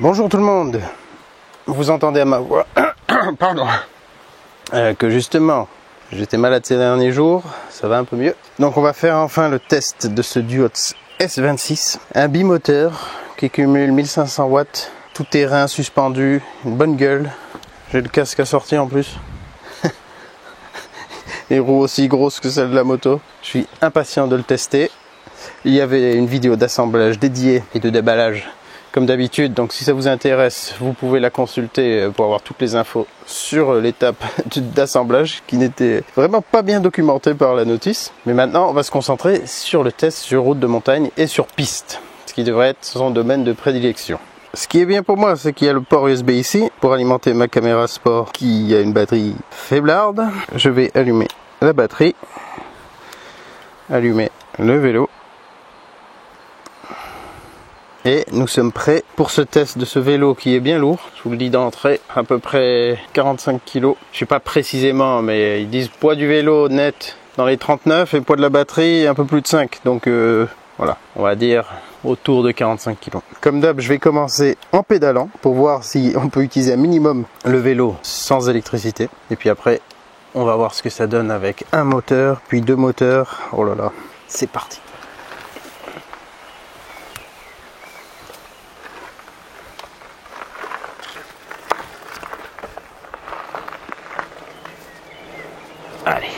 Bonjour tout le monde. Vous entendez à ma voix pardon, que justement j'étais malade ces derniers jours, ça va un peu mieux. Donc on va faire enfin le test de ce Duotz S26, un bimoteur qui cumule 1500 watts, tout terrain suspendu, une bonne gueule. J'ai le casque assorti en plus. Les roues aussi grosses que celles de la moto. Je suis impatient de le tester. Il y avait une vidéo d'assemblage dédiée et de déballage comme d'habitude, donc si ça vous intéresse, vous pouvez la consulter pour avoir toutes les infos sur l'étape d'assemblage qui n'était vraiment pas bien documentée par la notice. Mais maintenant, on va se concentrer sur le test sur route de montagne et sur piste, ce qui devrait être son domaine de prédilection. Ce qui est bien pour moi, c'est qu'il y a le port USB ici pour alimenter ma caméra sport qui a une batterie faiblarde. Je vais allumer la batterie, allumer le vélo. Et nous sommes prêts pour ce test de ce vélo qui est bien lourd. Je vous le dis d'entrée, à peu près 45 kg. Je sais pas précisément, mais ils disent poids du vélo net dans les 39 et poids de la batterie un peu plus de 5. Donc voilà, on va dire autour de 45 kg. Comme d'hab, je vais commencer en pédalant pour voir si on peut utiliser un minimum le vélo sans électricité. Et puis après, on va voir ce que ça donne avec un moteur, puis deux moteurs. Oh là là, c'est parti. Allez.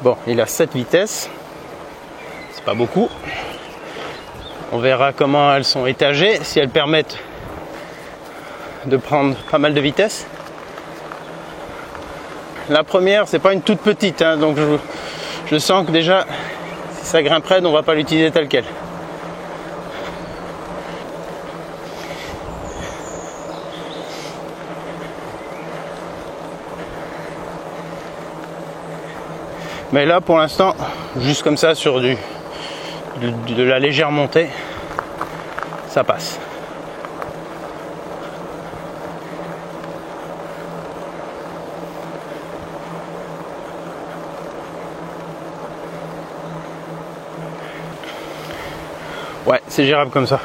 Bon, il a 7 vitesses. C'est pas beaucoup. On verra comment elles sont étagées, si elles permettent de prendre pas mal de vitesse. La première, c'est pas une toute petite, hein, donc je sens que déjà, si ça grimpe raide, on va pas l'utiliser tel quel. Mais là, pour l'instant, juste comme ça, sur de la légère montée, ça passe. Ouais, c'est gérable comme ça.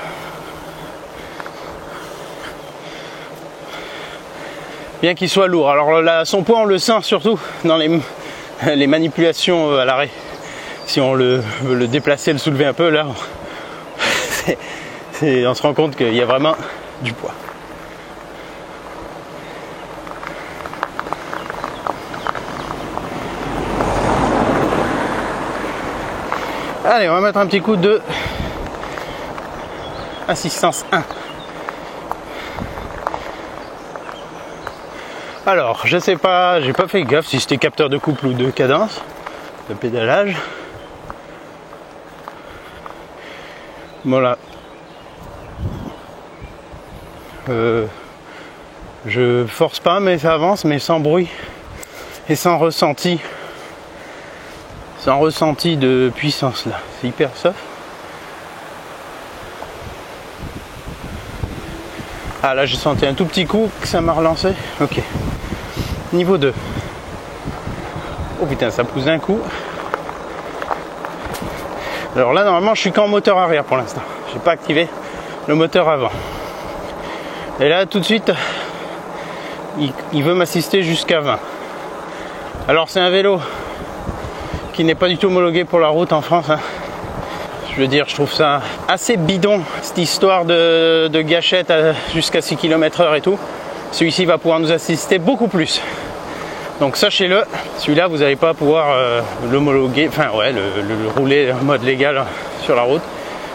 Bien qu'il soit lourd. Alors là, son poids, on le sent surtout dans les manipulations à l'arrêt. Si on veut le déplacer, le soulever un peu, là, on se rend compte qu'il y a vraiment du poids. Allez, on va mettre un petit coup de assistance 1. Alors, je sais pas, j'ai pas fait gaffe si c'était capteur de couple ou de cadence, de pédalage. Voilà. Je force pas, mais ça avance, mais sans bruit et sans ressenti de puissance là. C'est hyper soft. Ah là, j'ai senti un tout petit coup que ça m'a relancé. Ok. Niveau 2. Oh putain, ça pousse d'un coup. Alors là, normalement, je suis qu'en moteur arrière pour l'instant. J'ai pas activé le moteur avant. Et là, tout de suite, il veut m'assister jusqu'à 20. Alors, c'est un vélo qui n'est pas du tout homologué pour la route en France, hein. Je veux dire, je trouve ça assez bidon, cette histoire de gâchette jusqu'à 6 km/h et tout. Celui-ci va pouvoir nous assister beaucoup plus. Donc sachez-le, celui-là, vous n'allez pas pouvoir l'homologuer, enfin ouais, le rouler en mode légal sur la route.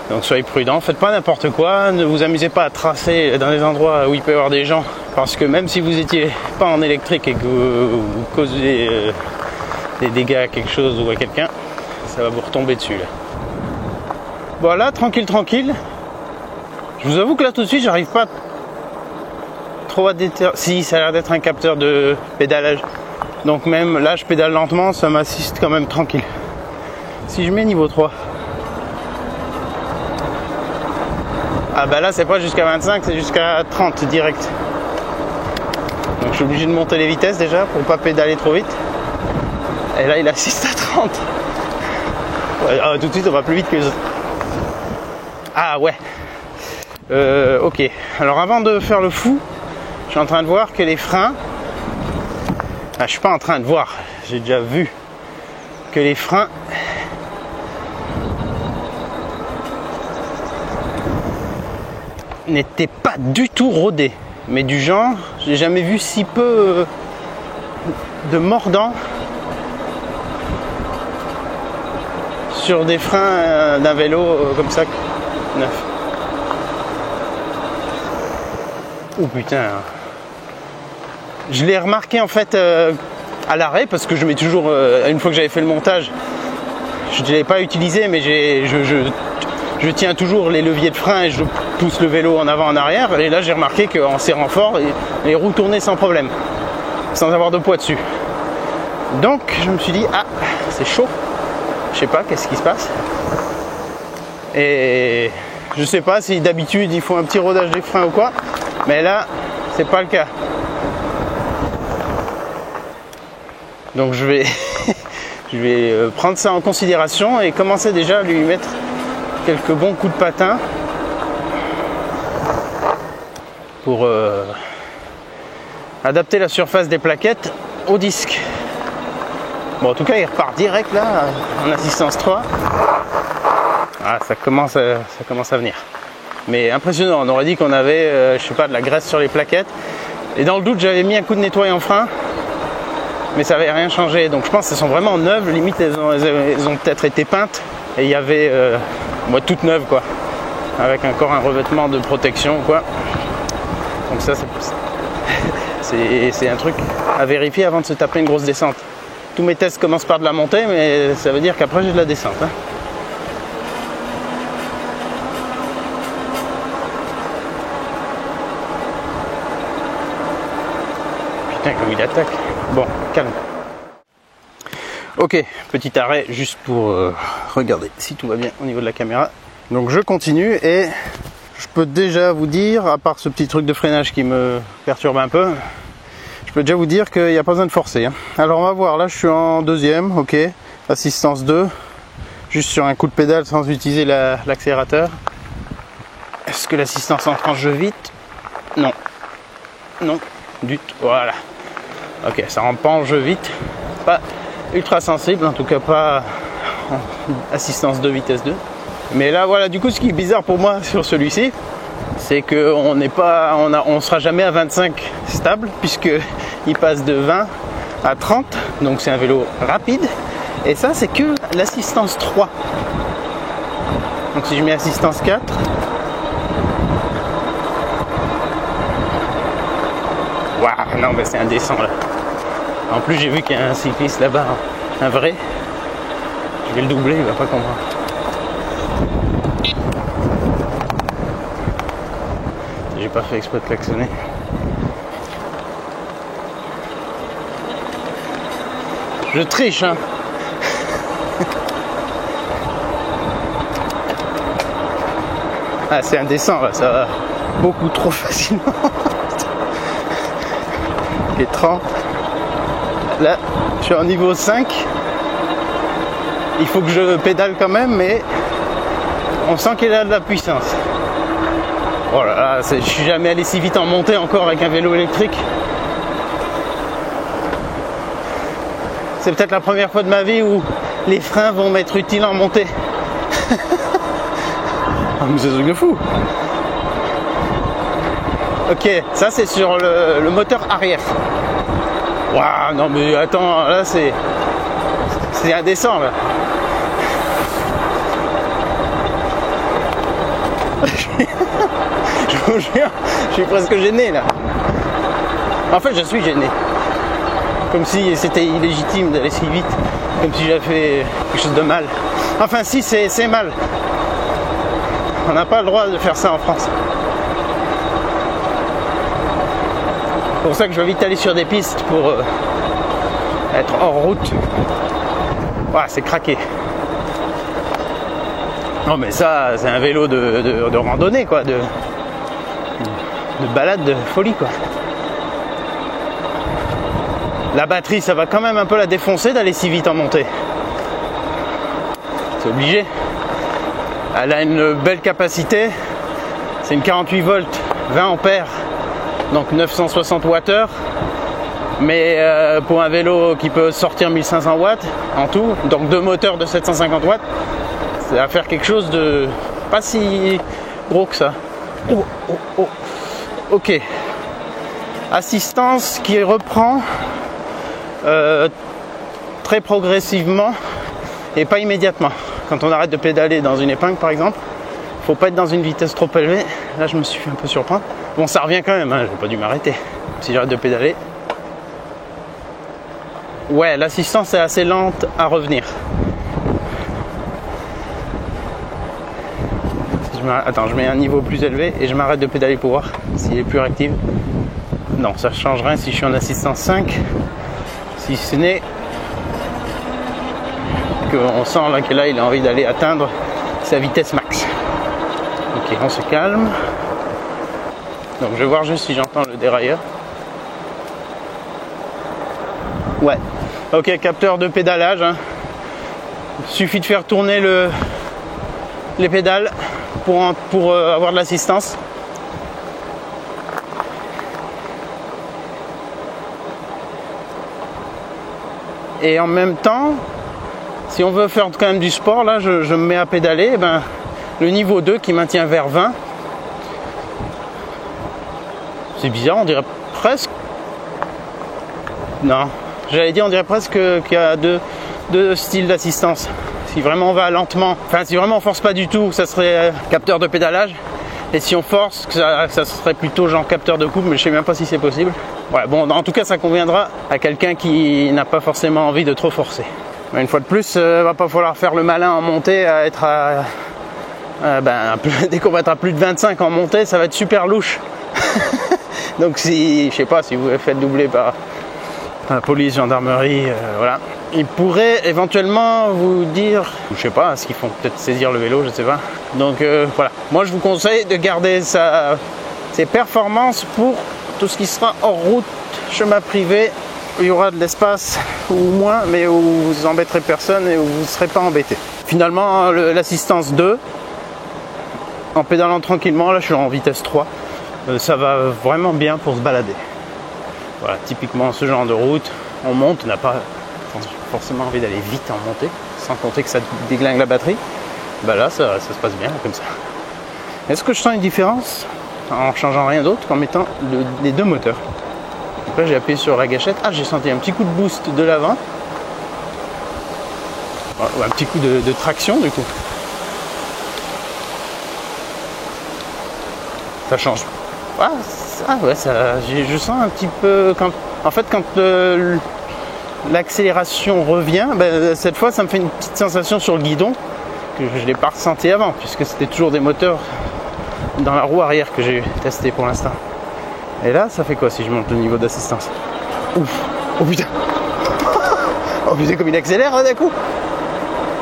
Donc soyez prudents, faites pas n'importe quoi, ne vous amusez pas à tracer dans des endroits où il peut y avoir des gens. Parce que même si vous n'étiez pas en électrique et que vous causez des dégâts à quelque chose ou à quelqu'un, ça va vous retomber dessus là. Voilà, tranquille. Je vous avoue que là tout de suite j'arrive pas trop à déterminer. Si, ça a l'air d'être un capteur de pédalage. Donc même là je pédale lentement, ça m'assiste quand même tranquille. Si je mets niveau 3. Ah bah là c'est pas jusqu'à 25, c'est jusqu'à 30 direct. Donc je suis obligé de monter les vitesses déjà pour pas pédaler trop vite. Et là il assiste à 30. Tout de suite, on va plus vite que les autres. Ah ouais. Ok. Alors avant de faire le fou, je suis en train de voir que les freins... Ah, je suis pas en train de voir. J'ai déjà vu que les freins... n'étaient pas du tout rodés. Mais du genre, j'ai jamais vu si peu de mordants sur des freins d'un vélo comme ça, neuf. Oh putain. Je l'ai remarqué en fait à l'arrêt parce que je mets toujours, une fois que j'avais fait le montage, je ne l'ai pas utilisé mais je tiens toujours les leviers de frein et je pousse le vélo en avant en arrière. Et là j'ai remarqué qu'en serrant fort, les roues tournaient sans problème, sans avoir de poids dessus. Donc je me suis dit, ah c'est chaud, je sais pas qu'est-ce qui se passe. Et je sais pas si d'habitude il faut un petit rodage des freins ou quoi, mais là c'est pas le cas. Donc je vais je vais prendre ça en considération et commencer déjà à lui mettre quelques bons coups de patin pour adapter la surface des plaquettes au disque. Bon, en tout cas il repart direct là en assistance 3. Ah, ça commence à venir. Mais impressionnant, on aurait dit qu'on avait je sais pas, de la graisse sur les plaquettes. Et dans le doute j'avais mis un coup de nettoyant frein, mais ça n'avait rien changé. Donc je pense qu'elles sont vraiment neuves, limite elles ont peut-être été peintes et il y avait toutes neuves quoi, avec encore un revêtement de protection quoi. Donc ça c'est un truc à vérifier avant de se taper une grosse descente. Tous mes tests commencent par de la montée, mais ça veut dire qu'après j'ai de la descente hein. Putain comme il attaque. Bon, calme. Ok, petit arrêt juste pour regarder si tout va bien au niveau de la caméra. Donc je continue et je peux déjà vous dire, à part ce petit truc de freinage qui me perturbe un peu, je peux déjà vous dire qu'il n'y a pas besoin de forcer hein. Alors on va voir, là je suis en deuxième, ok, assistance 2, juste sur un coup de pédale sans utiliser l'accélérateur. Est-ce que l'assistance en tranche vite? Non. Non, du tout, voilà. Ok, ça rentre pas en jeu vite, pas ultra sensible, en tout cas pas en assistance 2 vitesse 2. Mais là voilà, du coup ce qui est bizarre pour moi sur celui-ci, c'est qu'on n'est pas, on sera jamais à 25 stable, puisque il passe de 20 à 30, donc c'est un vélo rapide. Et ça c'est que l'assistance 3. Donc si je mets assistance 4, waouh, non mais c'est indécent là. En plus j'ai vu qu'il y a un cycliste là-bas, un vrai. Je vais le doubler, il va pas comprendre. J'ai pas fait exprès de klaxonner. Je triche hein. Ah c'est indécent là, ça va beaucoup trop facilement. Les 30. Là, je suis en niveau 5. Il faut que je pédale quand même, mais on sent qu'il a de la puissance. Oh là là, je suis jamais allé si vite en montée encore avec un vélo électrique. C'est peut-être la première fois de ma vie où les freins vont m'être utiles en montée. Ah, mais c'est un truc de fou. Ok, ça c'est sur le moteur arrière. Waouh, non mais attends, là c'est indécent là. Je vous jure, je suis presque gêné là. En fait, je suis gêné. Comme si c'était illégitime d'aller si vite. Comme si j'avais fait quelque chose de mal. Enfin si, c'est mal. On n'a pas le droit de faire ça en France. C'est pour ça que je vais vite aller sur des pistes pour être hors route. Voilà, c'est craqué. Non mais ça, c'est un vélo de randonnée quoi, de balade de folie quoi. La batterie, ça va quand même un peu la défoncer d'aller si vite en montée. c'est obligé. Elle a une belle capacité, c'est une 48 volts, 20 ampères, donc 960 Wh. Mais pour un vélo qui peut sortir 1500 watts en tout, donc 2 moteurs de 750 watts, ça va faire quelque chose de pas si gros que ça. Oh, oh, oh. Ok. Assistance qui reprend très progressivement et pas immédiatement. Quand on arrête de pédaler dans une épingle par exemple, faut pas être dans une vitesse trop élevée. Là je me suis fait un peu surprendre. Bon, ça revient quand même, hein. J'ai pas dû m'arrêter si j'arrête de pédaler. Ouais, l'assistance est assez lente à revenir. Attends, je mets un niveau plus élevé et je m'arrête de pédaler pour voir s'il est plus réactif. Non, ça ne change rien si je suis en assistance 5. Si ce n'est qu'on sent là que là il a envie d'aller atteindre sa vitesse max. Ok, on se calme. Donc je vais voir juste si j'entends le dérailleur. Ouais. Ok, capteur de pédalage. Hein. Suffit de faire tourner les pédales pour avoir de l'assistance. Et en même temps, si on veut faire quand même du sport, là je me mets à pédaler, et ben, le niveau 2 qui maintient vers 20. C'est bizarre, on dirait presque... Non, j'allais dire on dirait presque qu'il y a deux styles d'assistance. Si vraiment on va lentement, enfin si vraiment on force pas du tout, ça serait capteur de pédalage. Et si on force, ça serait plutôt genre capteur de coupe, mais je sais même pas si c'est possible. Ouais, bon, en tout cas ça conviendra à quelqu'un qui n'a pas forcément envie de trop forcer. Mais une fois de plus, va pas falloir faire le malin en montée, à être dès qu'on va être à plus de 25 en montée, ça va être super louche. Donc si, je sais pas, si vous vous faites doubler par la police, gendarmerie, voilà. Ils pourraient éventuellement vous dire, je sais pas, ce qu'ils font peut-être saisir le vélo, je sais pas. Donc voilà, moi je vous conseille de garder ses performances pour tout ce qui sera hors route, chemin privé, où il y aura de l'espace ou moins, mais où vous embêterez personne et où vous ne serez pas embêté. Finalement, l'assistance 2, en pédalant tranquillement, là je suis en vitesse 3, ça va vraiment bien pour se balader. Voilà, typiquement ce genre de route, on monte, on n'a pas forcément envie d'aller vite en montée, sans compter que ça déglingue la batterie. Bah là, ça se passe bien comme ça. Est-ce que je sens une différence en changeant rien d'autre qu'en mettant les deux moteurs? Donc là, j'ai appuyé sur la gâchette. Ah, j'ai senti un petit coup de boost de l'avant. Un petit coup de traction du coup. Ça change. Ah ouais, je sens un petit peu quand l'accélération revient, ben, cette fois ça me fait une petite sensation sur le guidon que je ne l'ai pas ressenti avant, puisque c'était toujours des moteurs dans la roue arrière que j'ai testé pour l'instant. Et là, ça fait quoi si je monte le niveau d'assistance? Ouf. Oh putain. Oh putain, comme il accélère là, d'un coup.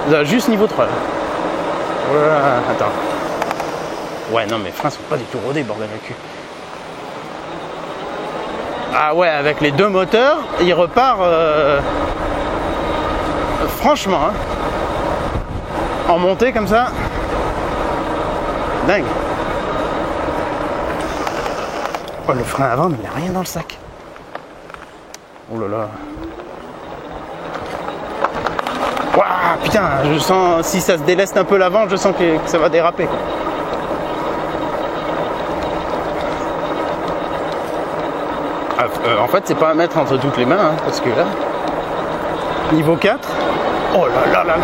Là, juste niveau 3 là. Voilà, attends. Ouais, non, mes freins sont pas du tout rodés, bordel de cul. Ah ouais, avec les deux moteurs, il repart franchement, hein, en montée comme ça, dingue. Oh, le frein avant, mais il n'y a rien dans le sac. Oh là là. Waouh, putain, je sens, si ça se déleste un peu l'avant, je sens que ça va déraper, quoi. En fait, c'est pas à mettre entre toutes les mains, hein, parce que là, niveau 4, oh là là là,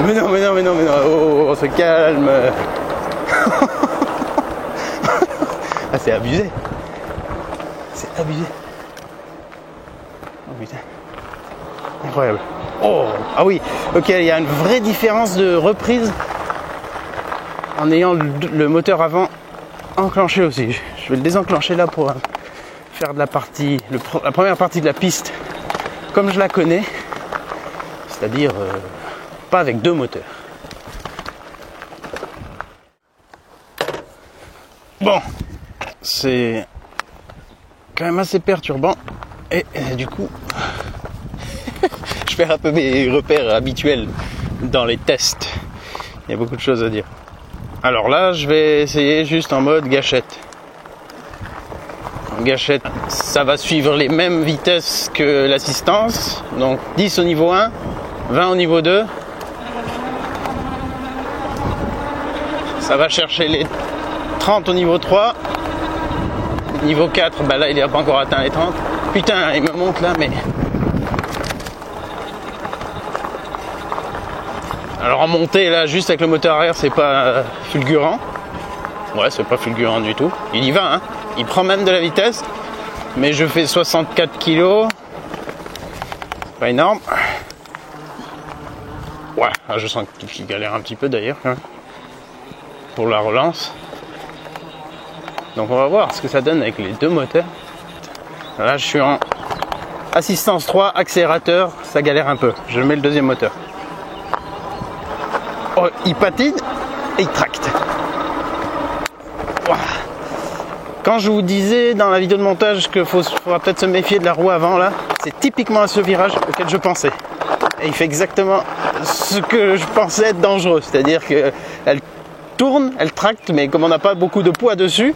mais non, on se calme. Ah, c'est abusé. C'est abusé. Oh putain. Incroyable. Oh, ah oui, ok, il y a une vraie différence de reprise en ayant le moteur avant enclenché aussi. Je vais le désenclencher là pour faire de la partie, la première partie de la piste comme je la connais, c'est-à-dire pas avec deux moteurs. Bon, c'est quand même assez perturbant et du coup je perds un peu mes repères habituels dans les tests. Il y a beaucoup de choses à dire. Alors là, je vais essayer juste en mode gâchette. En gâchette, ça va suivre les mêmes vitesses que l'assistance. Donc 10 au niveau 1, 20 au niveau 2. Ça va chercher les 30 au niveau 3. Niveau 4, bah là il n'a pas encore atteint les 30. Putain, il me monte là, mais... Alors en montée, là, juste avec le moteur arrière, c'est pas fulgurant. Ouais, c'est pas fulgurant du tout. Il y va, hein. Il prend même de la vitesse. Mais je fais 64 kg. Pas énorme. Ouais, je sens qu'il galère un petit peu d'ailleurs, hein, pour la relance. Donc on va voir ce que ça donne avec les deux moteurs. Là, je suis en assistance 3, accélérateur, ça galère un peu. Je mets le deuxième moteur. Oh, il patine et il tracte. Wow. Quand je vous disais dans la vidéo de montage qu'il faudra peut-être se méfier de la roue avant, là, c'est typiquement à ce virage auquel je pensais. Et il fait exactement ce que je pensais être dangereux. C'est-à-dire qu'elle tourne, elle tracte, mais comme on n'a pas beaucoup de poids dessus,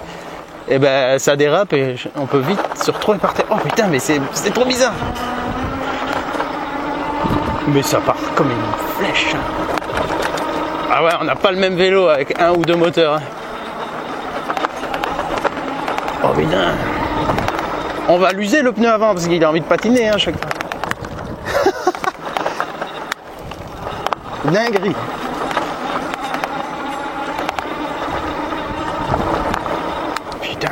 et ben ça dérape et on peut vite se retrouver par terre. Oh putain, mais c'est trop bizarre. Mais ça part comme une flèche. Ah ouais, on n'a pas le même vélo avec un ou deux moteurs. Oh putain. On va l'user le pneu avant parce qu'il a envie de patiner, hein, chaque fois. Dinguerie. Putain.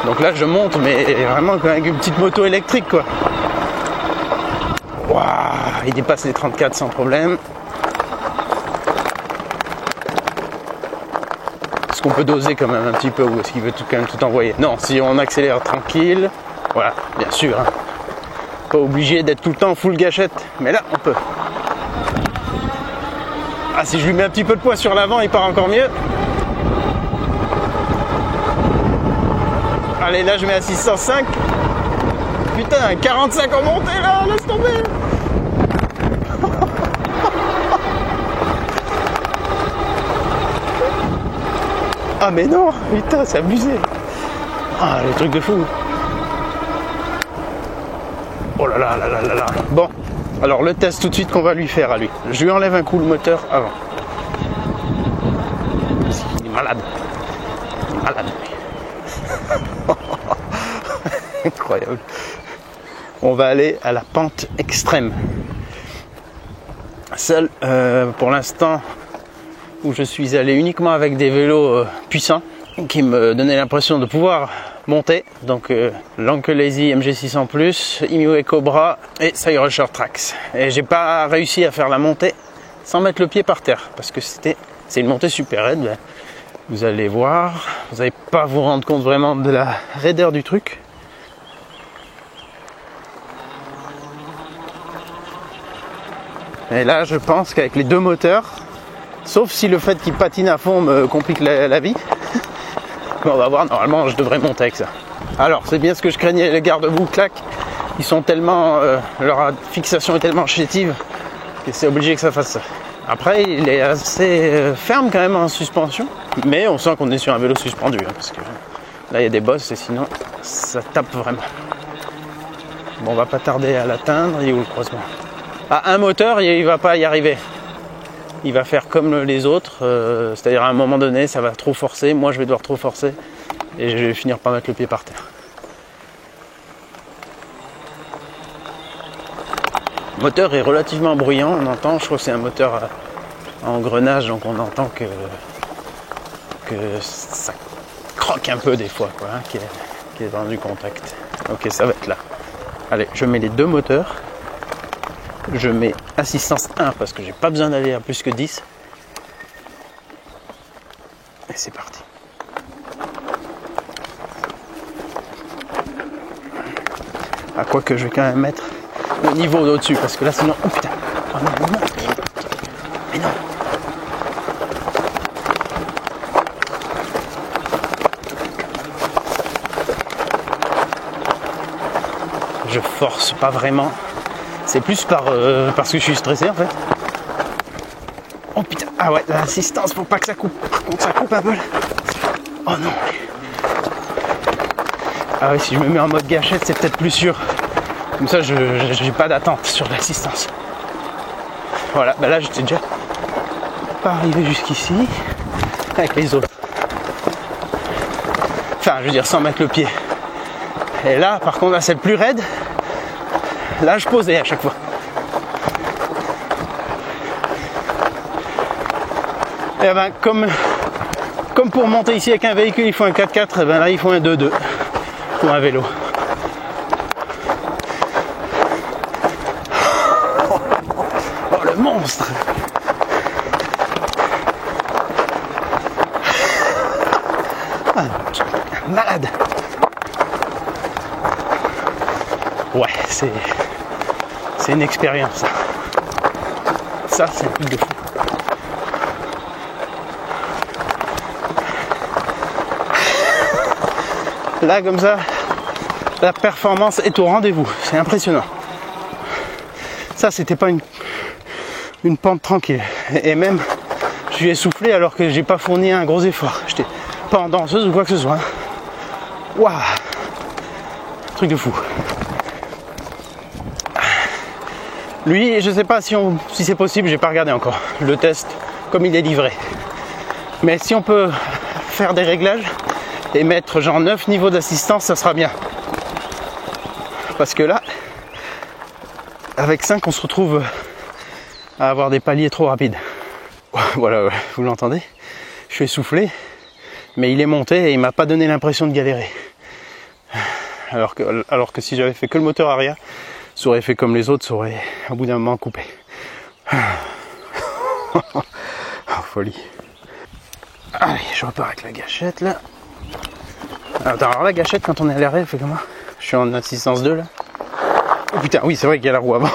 Donc là je monte, mais vraiment avec une petite moto électrique, quoi. Waouh, il dépasse les 34 sans problème. Est-ce qu'on peut doser quand même un petit peu, ou est-ce qu'il veut quand même tout envoyer? Non, si on accélère tranquille, voilà, bien sûr, hein. Pas obligé d'être tout le temps full gâchette, mais là on peut. Ah, si je lui mets un petit peu de poids sur l'avant, il part encore mieux. Allez, là je mets à 605. Putain, 45 en montée là, laisse tomber. Ah mais non, putain, c'est abusé. Ah, le truc de fou. Oh là là là là là là. Bon, alors le test tout de suite qu'on va lui faire à lui. Je lui enlève un coup le moteur avant. Il est malade. Il est malade. Incroyable. On va aller à la pente extrême. Seul, pour l'instant, où je suis allé uniquement avec des vélos puissants qui me donnaient l'impression de pouvoir monter. Donc l'Anke Lazy MG600+, Imoue Cobra et Cyberusher Trax. Et j'ai pas réussi à faire la montée sans mettre le pied par terre parce que c'est une montée super raide. Vous allez voir, vous n'allez pas vous rendre compte vraiment de la raideur du truc. Et là, je pense qu'avec les deux moteurs, sauf si le fait qu'il patine à fond me complique la vie, mais on va voir, normalement, je devrais monter avec ça. Alors, c'est bien ce que je craignais, les garde-boue claquent. Ils sont tellement, leur fixation est tellement chétive que c'est obligé que ça fasse ça. Après, il est assez ferme quand même en suspension, mais on sent qu'on est sur un vélo suspendu, hein, parce que là, il y a des bosses et sinon, ça tape vraiment. Bon, on va pas tarder à l'atteindre. Il est où le croisement? À un moteur, il va pas y arriver. Il va faire comme les autres, c'est-à-dire à un moment donné, ça va trop forcer. Moi, je vais devoir trop forcer et je vais finir par mettre le pied par terre. Le moteur est relativement bruyant, on entend. Je crois que c'est un moteur à engrenage, donc on entend que ça croque un peu des fois, quoi, hein, qui est dans du contact. Ok, ça va être là. Allez, je mets les deux moteurs. Je mets assistance 1 parce que j'ai pas besoin d'aller à plus que 10. Et c'est parti. À quoi que je vais quand même mettre le niveau au-dessus parce que là sinon... Oh putain. Oh non, non, non. Mais non. Je force pas vraiment. C'est plus parce que je suis stressé en fait. Oh putain, ah ouais, l'assistance pour pas que ça coupe. Par contre, ça coupe un peu là. Oh non. Ah ouais, si je me mets en mode gâchette, c'est peut-être plus sûr. Comme ça, j'ai pas d'attente sur l'assistance. Voilà, bah là, j'étais déjà pas arrivé jusqu'ici avec les autres. Enfin, je veux dire, sans mettre le pied. Et là, par contre, là, c'est le plus raide. Là, je posais à chaque fois. Et ben, comme pour monter ici avec un véhicule, il faut un 4x4, et ben là, il faut un 2x2 pour un vélo. Oh, le monstre! Ah, malade! Ouais, c'est une expérience, ça. Ça, c'est un truc de fou. Là, comme ça, la performance est au rendez-vous. C'est impressionnant. Ça, c'était pas une pente tranquille. Et même, je suis essoufflé alors que j'ai pas fourni un gros effort. J'étais pas en danseuse ou quoi que ce soit. Waouh! Truc de fou. Lui, je sais pas si c'est possible, j'ai pas regardé encore le test comme il est livré. Mais si on peut faire des réglages et mettre genre 9 niveaux d'assistance, ça sera bien. Parce que là, avec 5, on se retrouve à avoir des paliers trop rapides. Voilà, vous l'entendez? Je suis essoufflé, mais il est monté et il m'a pas donné l'impression de galérer. Alors que si j'avais fait que le moteur arrière, ça aurait fait comme les autres, ça aurait au bout d'un moment coupé. Oh, folie. Allez, je repars avec la gâchette là. Alors la gâchette quand on est à l'arrêt, elle fait comment? Je suis en assistance 2 là. Oh putain, oui c'est vrai qu'il y a la roue avant.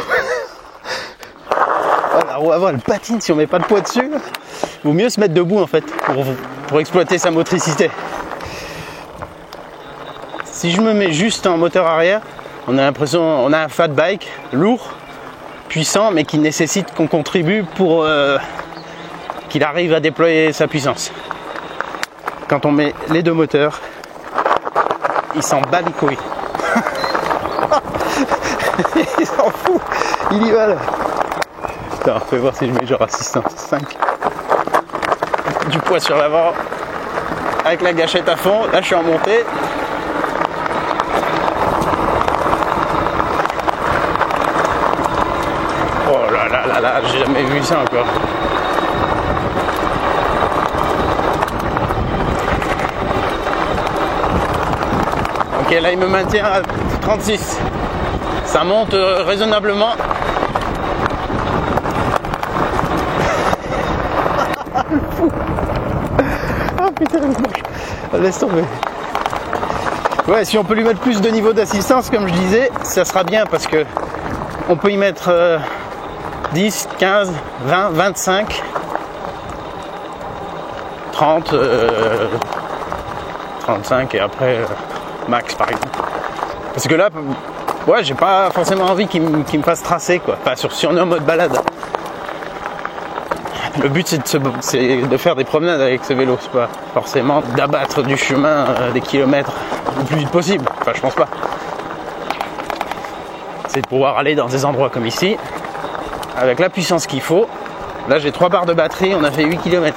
Oh, la roue avant elle patine si on met pas de poids dessus. Vaut mieux se mettre debout en fait pour exploiter sa motricité. Si je me mets juste en moteur arrière, on a l'impression, on a un fat bike lourd, puissant, mais qui nécessite qu'on contribue pour qu'il arrive à déployer sa puissance. Quand on met les deux moteurs, il s'en bat les couilles. Il s'en fout, il y va là. Attends, fais voir si je mets genre assistance 5. Du poids sur l'avant, avec la gâchette à fond, là je suis en montée. Oh là là là là, j'ai jamais vu ça encore. Ok, là il me maintient à 36. Ça monte raisonnablement. Ah putain, laisse tomber. Ouais, si on peut lui mettre plus de niveau d'assistance, comme je disais, ça sera bien parce que on peut y mettre 10, 15, 20, 25, 30, 35 et après max par exemple. Parce que là, ouais, j'ai pas forcément envie qu'il me fasse tracer quoi. Enfin, si on est en mode balade. Le but c'est de faire des promenades avec ce vélo, c'est pas forcément d'abattre du chemin des kilomètres le plus vite possible. Enfin, je pense pas. C'est de pouvoir aller dans des endroits comme ici, avec la puissance qu'il faut. Là j'ai 3 barres de batterie, on a fait 8 km.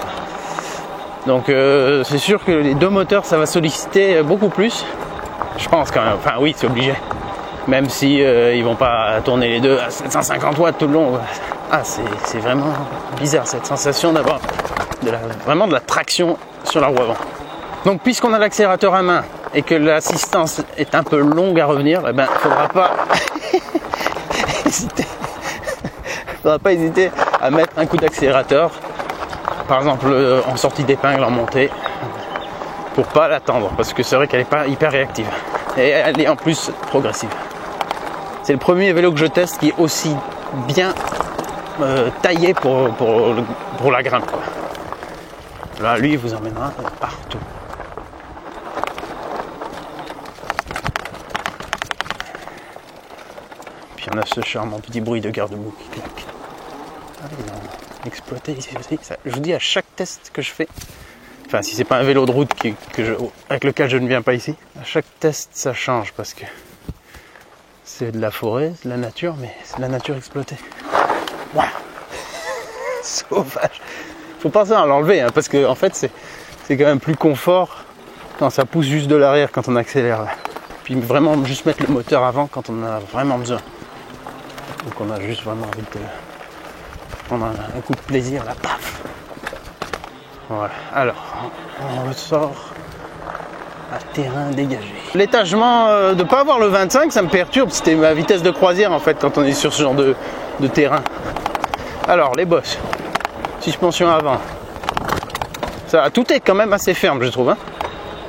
Donc c'est sûr que les deux moteurs ça va solliciter beaucoup plus. Je pense quand même, enfin oui c'est obligé. Même si ils vont pas tourner les deux à 750 watts tout le long. Ah c'est vraiment bizarre cette sensation d'avoir vraiment de la traction sur la roue avant. Donc puisqu'on a l'accélérateur à main et que l'assistance est un peu longue à revenir, eh ben faudra pas hésiter à mettre un coup d'accélérateur, par exemple en sortie d'épingle, en montée, pour pas l'attendre, parce que c'est vrai qu'elle est pas hyper réactive et elle est en plus progressive. C'est le premier vélo que je teste qui est aussi bien taillé pour la grimpe quoi. Là lui il vous emmènera partout. puis on a ce charmant petit bruit de garde-boue qui claque. Ah, ils ont exploité ici aussi. Ça, je vous dis, à chaque test que je fais, enfin si c'est pas un vélo de route avec lequel je ne viens pas ici, à chaque test ça change parce que c'est de la forêt, c'est de la nature, mais c'est de la nature exploitée. Waouh. Sauvage. Faut penser à l'enlever, hein, parce que en fait c'est quand même plus confort quand ça pousse juste de l'arrière quand on accélère. Là. Puis vraiment juste mettre le moteur avant quand on en a vraiment besoin. Donc on a juste vraiment envie de prendre un coup de plaisir là, paf. Voilà, alors on ressort à terrain dégagé. L'étagement de ne pas avoir le 25, ça me perturbe, c'était ma vitesse de croisière en fait quand on est sur ce genre de terrain. Alors les bosses, suspension avant, ça, tout est quand même assez ferme je trouve. Hein.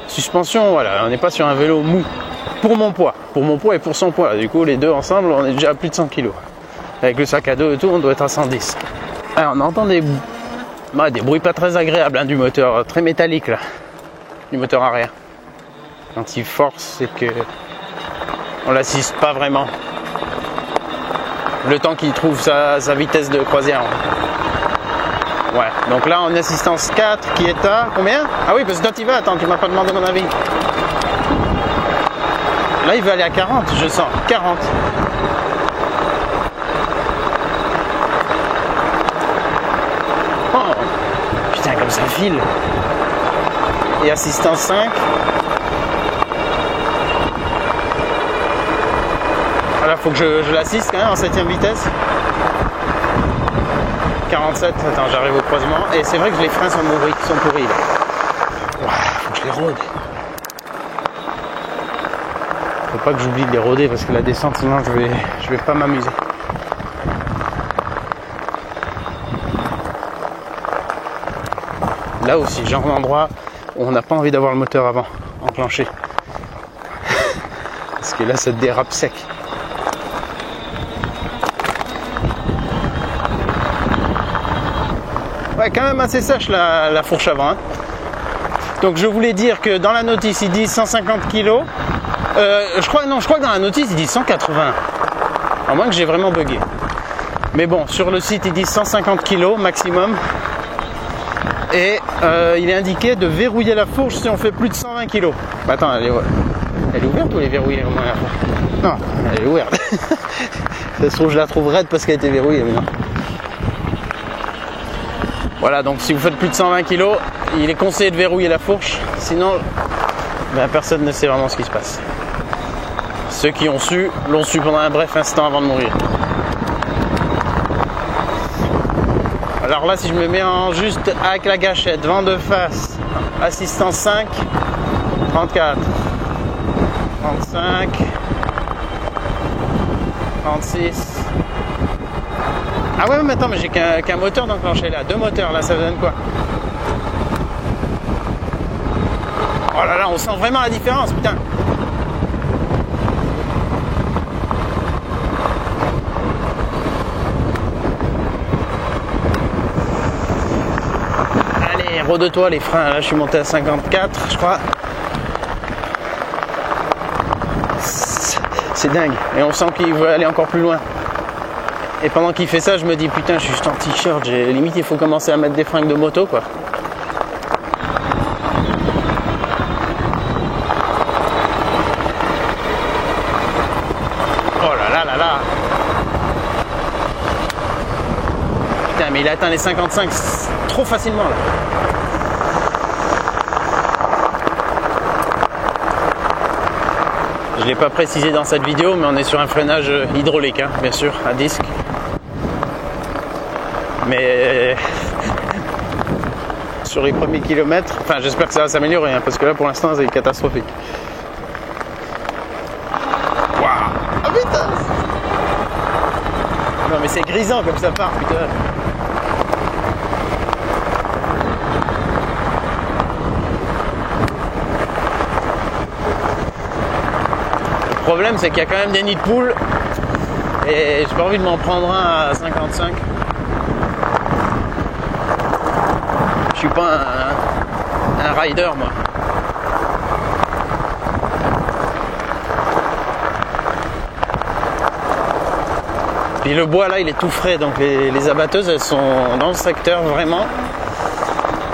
Suspension, voilà, on n'est pas sur un vélo mou. Pour mon poids et pour son poids. Du coup, les deux ensemble, on est déjà à plus de 100 kg. Avec le sac à dos et tout, on doit être à 110. Alors, on entend des bruits pas très agréables hein, du moteur, très métallique là, du moteur arrière. Quand il force, c'est que on l'assiste pas vraiment. Le temps qu'il trouve sa vitesse de croisière. Ouais, donc là, en assistance 4, qui est à combien? Ah oui, parce que quand il va, attends, tu m'as pas demandé mon avis. Là, il va aller à 40, je sens. 40. Oh, putain, comme ça file. Et assistance 5. Là, faut que je l'assiste quand même en 7ème vitesse. 47, attends, j'arrive au croisement. Et c'est vrai que les freins sont pourris. Là. Wow, faut que je les rôde. Faut pas que j'oublie de les rôder parce que la descente sinon je vais pas m'amuser. Là aussi, genre d'endroit où on n'a pas envie d'avoir le moteur avant enclenché. Parce que là ça dérape sec. Ouais, quand même assez sèche la fourche avant. Hein. Donc je voulais dire que dans la notice ils disent 150 kg. Je crois que dans la notice ils disent 180. À moins que j'ai vraiment bugué. Mais bon, sur le site ils disent 150 kg maximum. Et il est indiqué de verrouiller la fourche si on fait plus de 120 kg. Bah attends, elle est ouverte ou elle est verrouillée au moins la fourche? Non, elle est ouverte. Ça se trouve je la trouve raide parce qu'elle a été verrouillée, mais non. Voilà, donc si vous faites plus de 120 kg, il est conseillé de verrouiller la fourche. Sinon, ben, personne ne sait vraiment ce qui se passe. Ceux qui ont su, l'ont su pendant un bref instant avant de mourir. Alors là, si je me mets en juste avec la gâchette, vent de face, assistance 5, 34, 35, 36. Ah ouais, mais attends, mais j'ai qu'un moteur d'enclencher là, 2 moteurs là, ça donne quoi? Oh là là, on sent vraiment la différence, putain. Allez, rôde-toi les freins, là je suis monté à 54, je crois. C'est dingue, et on sent qu'il veut aller encore plus loin. Et pendant qu'il fait ça, je me dis putain, je suis juste en t-shirt, limite il faut commencer à mettre des fringues de moto quoi. Oh là là là là. Putain, mais il a atteint les 55 trop facilement là. Je ne l'ai pas précisé dans cette vidéo, mais on est sur un freinage hydraulique, hein, bien sûr, à disque. Mais sur les premiers kilomètres, enfin j'espère que ça va s'améliorer, hein, parce que là pour l'instant c'est catastrophique. Waouh! Ah putain! Non mais c'est grisant comme ça part, putain! Le problème c'est qu'il y a quand même des nids de poules et j'ai pas envie de m'en prendre un à 55. Je suis pas un rider moi. Puis le bois là il est tout frais, donc les abatteuses elles sont dans le secteur vraiment.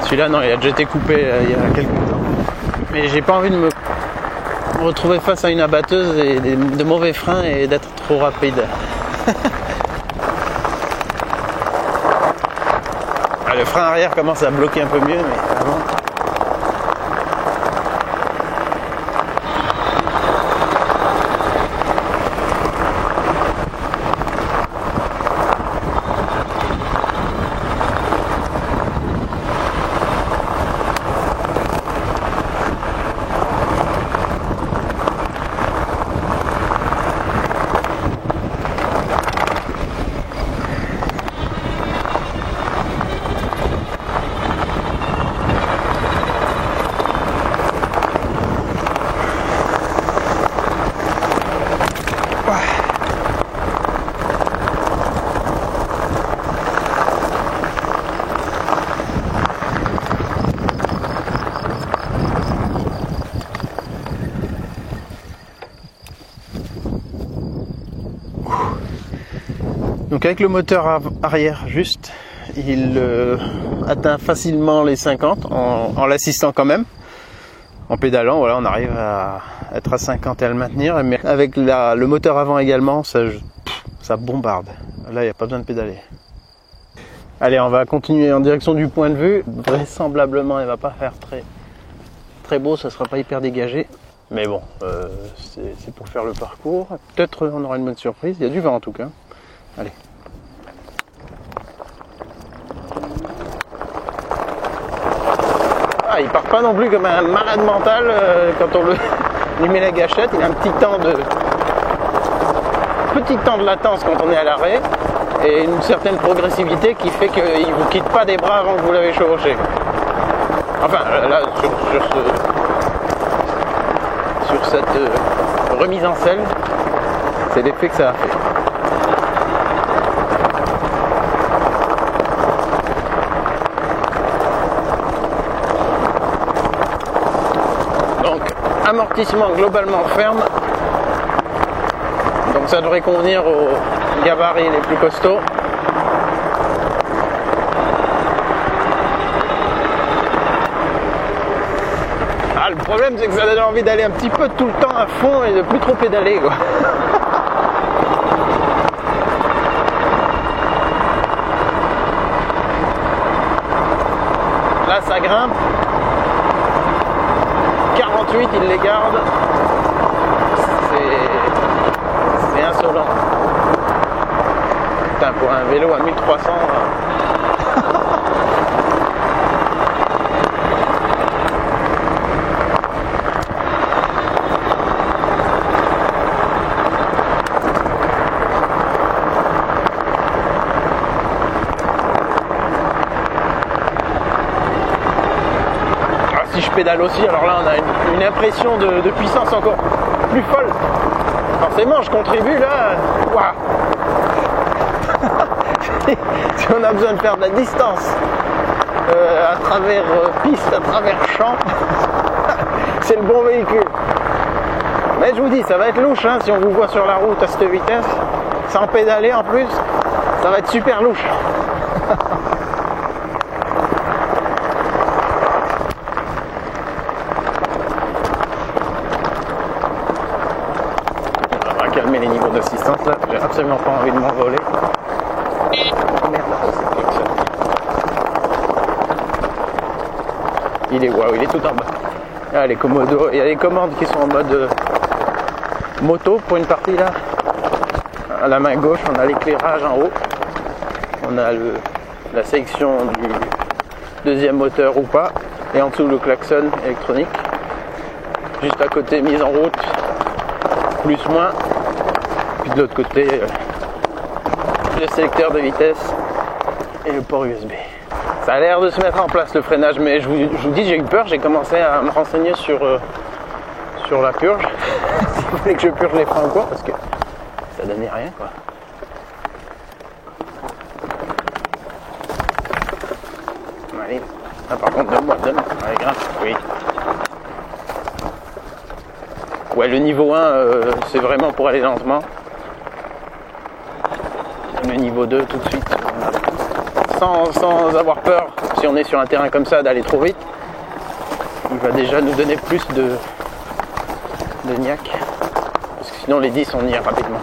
Celui-là non, il a déjà été coupé il y a quelques temps. Mais j'ai pas envie de me retrouver face à une abatteuse et de mauvais freins et d'être trop rapide. Le frein arrière commence à bloquer un peu mieux, mais avant... Donc avec le moteur arrière juste, il atteint facilement les 50 en l'assistant quand même. En pédalant, voilà, on arrive à être à 50 et à le maintenir. Mais avec le moteur avant également, ça bombarde. Là, il n'y a pas besoin de pédaler. Allez, on va continuer en direction du point de vue. Vraisemblablement, il ne va pas faire très beau, ça ne sera pas hyper dégagé. Mais bon, c'est pour faire le parcours. Peut-être on aura une bonne surprise. Il y a du vent en tout cas. Allez. Ah, il part pas non plus comme un malade mental quand on lui met la gâchette. Il a un petit temps de latence quand on est à l'arrêt et une certaine progressivité qui fait qu'il ne vous quitte pas des bras avant que vous l'avez chevauché. Enfin, là, sur cette remise en selle, c'est l'effet que ça a fait. Amortissement globalement ferme, donc ça devrait convenir aux gabarits les plus costauds. Ah, le problème c'est que ça donne envie d'aller un petit peu tout le temps à fond et de plus trop pédaler quoi. Là ça grimpe. 48, il les garde. C'est insolent. Putain, pour un vélo à 1300. Si je pédale aussi, alors là on a une impression de puissance encore plus folle. Forcément je contribue là. Waouh. Si on a besoin de faire de la distance à travers piste, à travers champs, c'est le bon véhicule. Mais je vous dis, ça va être louche hein, si on vous voit sur la route à cette vitesse, sans pédaler en plus, ça va être super louche. Calmer les niveaux d'assistance là, j'ai absolument pas envie de m'envoler. Merde, il est tout en bas. Ah, les commodos, il y a les commandes qui sont en mode moto pour une partie là. À la main gauche, on a l'éclairage en haut. On a la sélection du deuxième moteur ou pas. Et en dessous le klaxon électronique. Juste à côté, mise en route, plus moins. Puis de l'autre côté, le sélecteur de vitesse et le port USB. Ça a l'air de se mettre en place le freinage, mais je vous dis, j'ai eu peur, j'ai commencé à me renseigner sur la purge. Si vous voulez que je purge les freins ou quoi, parce que ça donnait rien quoi. Allez, ah, par contre, donne-moi. Allez, grimpe, oui. Ouais, le niveau 1, c'est vraiment pour aller lentement. le niveau 2 tout de suite. Sans avoir peur, si on est sur un terrain comme ça, d'aller trop vite. Il va déjà nous donner plus de niaque. Parce que sinon les 10 on y est rapidement.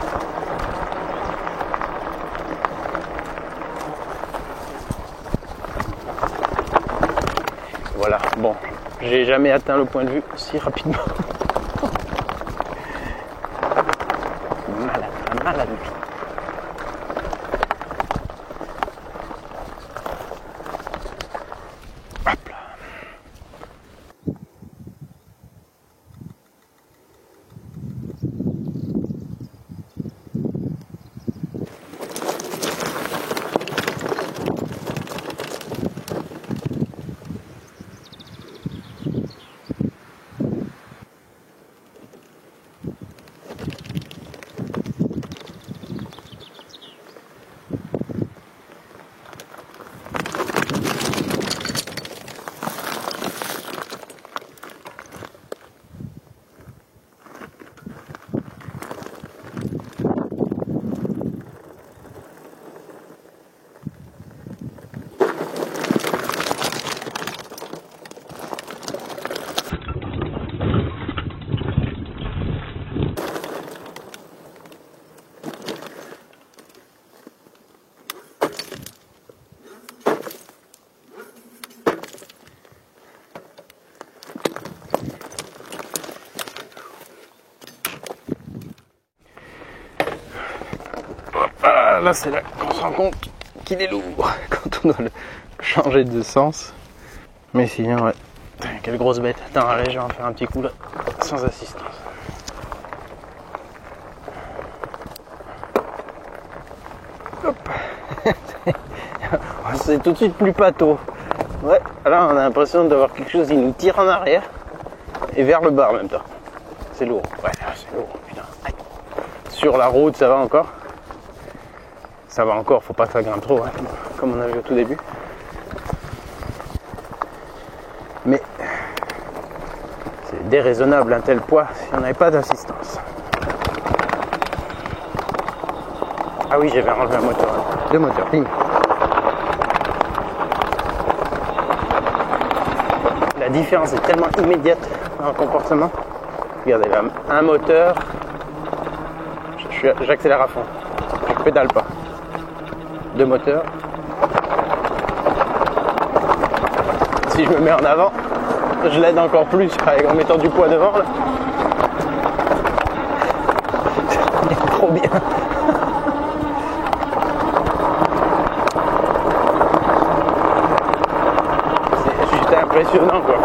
Voilà, bon, j'ai jamais atteint le point de vue si rapidement. Malade. Hop là. Là c'est là qu'on se rend compte qu'il est lourd quand on doit le changer de sens. Mais sinon ouais, quelle grosse bête. Attends, allez, je vais en faire un petit coup là, sans assistance. Hop. C'est tout de suite plus pâteau. Ouais, là on a l'impression d'avoir quelque chose qui nous tire en arrière et vers le bas en même temps. C'est lourd, ouais, c'est lourd, putain. Sur la route ça va encore. Ça va encore, faut pas que ça grimpe trop, hein, comme on a vu au tout début. Mais c'est déraisonnable un tel poids si on n'avait pas d'assistance. Ah oui, j'avais enlevé un moteur. Deux moteurs, ping. La différence est tellement immédiate dans le comportement. Regardez là, un moteur, j'accélère à fond, je pédale pas. Deux moteurs. Si je me mets en avant, je l'aide encore plus en mettant du poids devant là. Trop bien. C'est juste impressionnant quoi.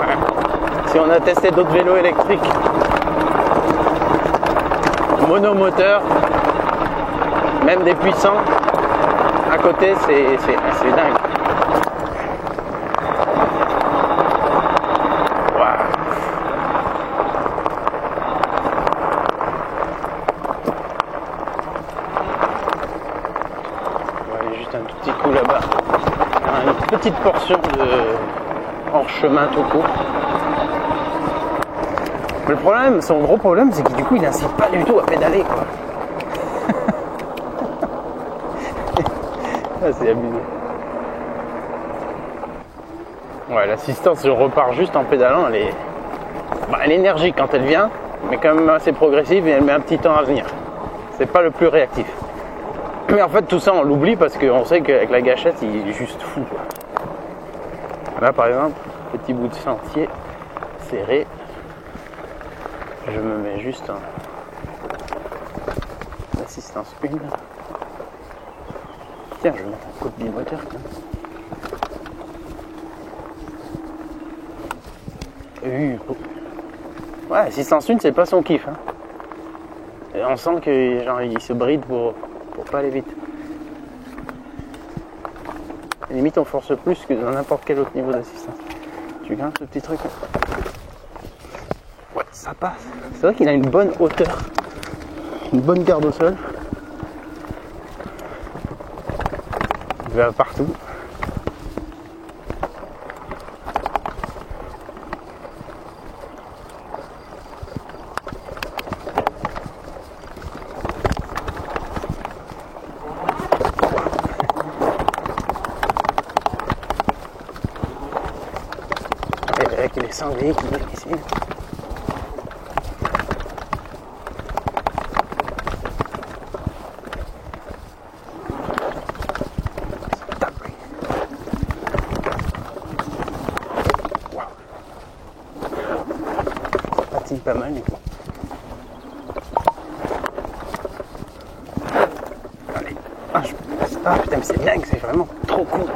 Si on a testé d'autres vélos électriques monomoteurs, même des puissants, à côté, c'est dingue. Wow. On va aller juste un tout petit coup là-bas. Une petite portion de hors chemin tout court. Mais le problème, son gros problème, c'est que du coup, il n'incite pas du tout à pédaler, quoi. Ah, c'est abusé. Ouais, l'assistance, je repars juste en pédalant, elle est énergique quand elle vient, mais quand même assez progressive et elle met un petit temps à venir. C'est pas le plus réactif. Mais en fait, tout ça, on l'oublie parce qu'on sait qu'avec la gâchette, il est juste fou, quoi. Là, par exemple, petit bout de sentier serré. Je me mets juste en assistance 1. Tiens, je vais mettre un coup de bimoteur. Ouais, assistance 1, c'est pas son kiff. Hein. Et on sent que genre, il se bride pour pas aller vite. Et limite, on force plus que dans n'importe quel autre niveau d'assistance. Tu grimpes ce petit truc là. Ouais, ça passe. C'est vrai qu'il a une bonne hauteur. Une bonne garde au sol. Il va partout. sangliers qui viennent ici. Pas mal du coup. Allez. Ah putain, mais c'est dingue, c'est vraiment trop cool.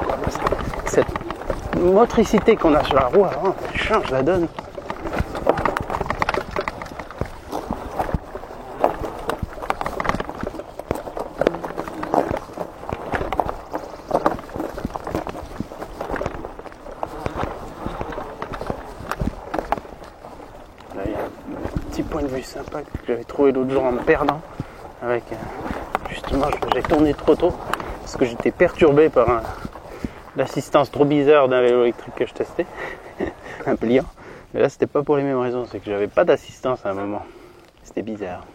Cette motricité qu'on a sur la roue avant, ça change la donne. Point de vue sympa que j'avais trouvé l'autre jour en me perdant avec justement j'ai tourné trop tôt parce que j'étais perturbé par l'assistance trop bizarre d'un vélo électrique que je testais un pliant, mais là c'était pas pour les mêmes raisons, c'est que j'avais pas d'assistance à un moment, c'était bizarre.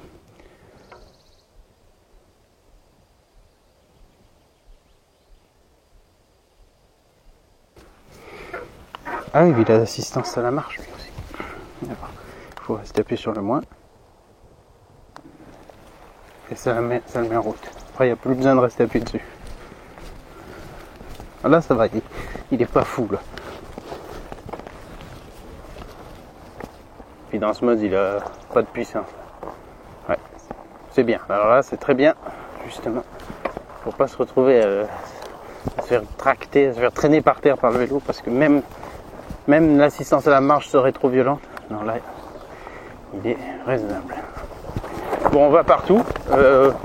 Ah oui, il a l'assistance à la marche lui aussi. Il faut rester appuyé sur le moins. Et ça le met en route. Après, il n'y a plus besoin de rester appuyé dessus. Là, ça va, il est pas fou là. Puis dans ce mode, il a pas de puissance. Ouais, c'est bien. Alors là, c'est très bien, justement. Faut pas se retrouver à se faire tracter, à se faire traîner par terre par le vélo, parce que même l'assistance à la marche serait trop violente. Non, là, il est raisonnable. Bon, on va partout,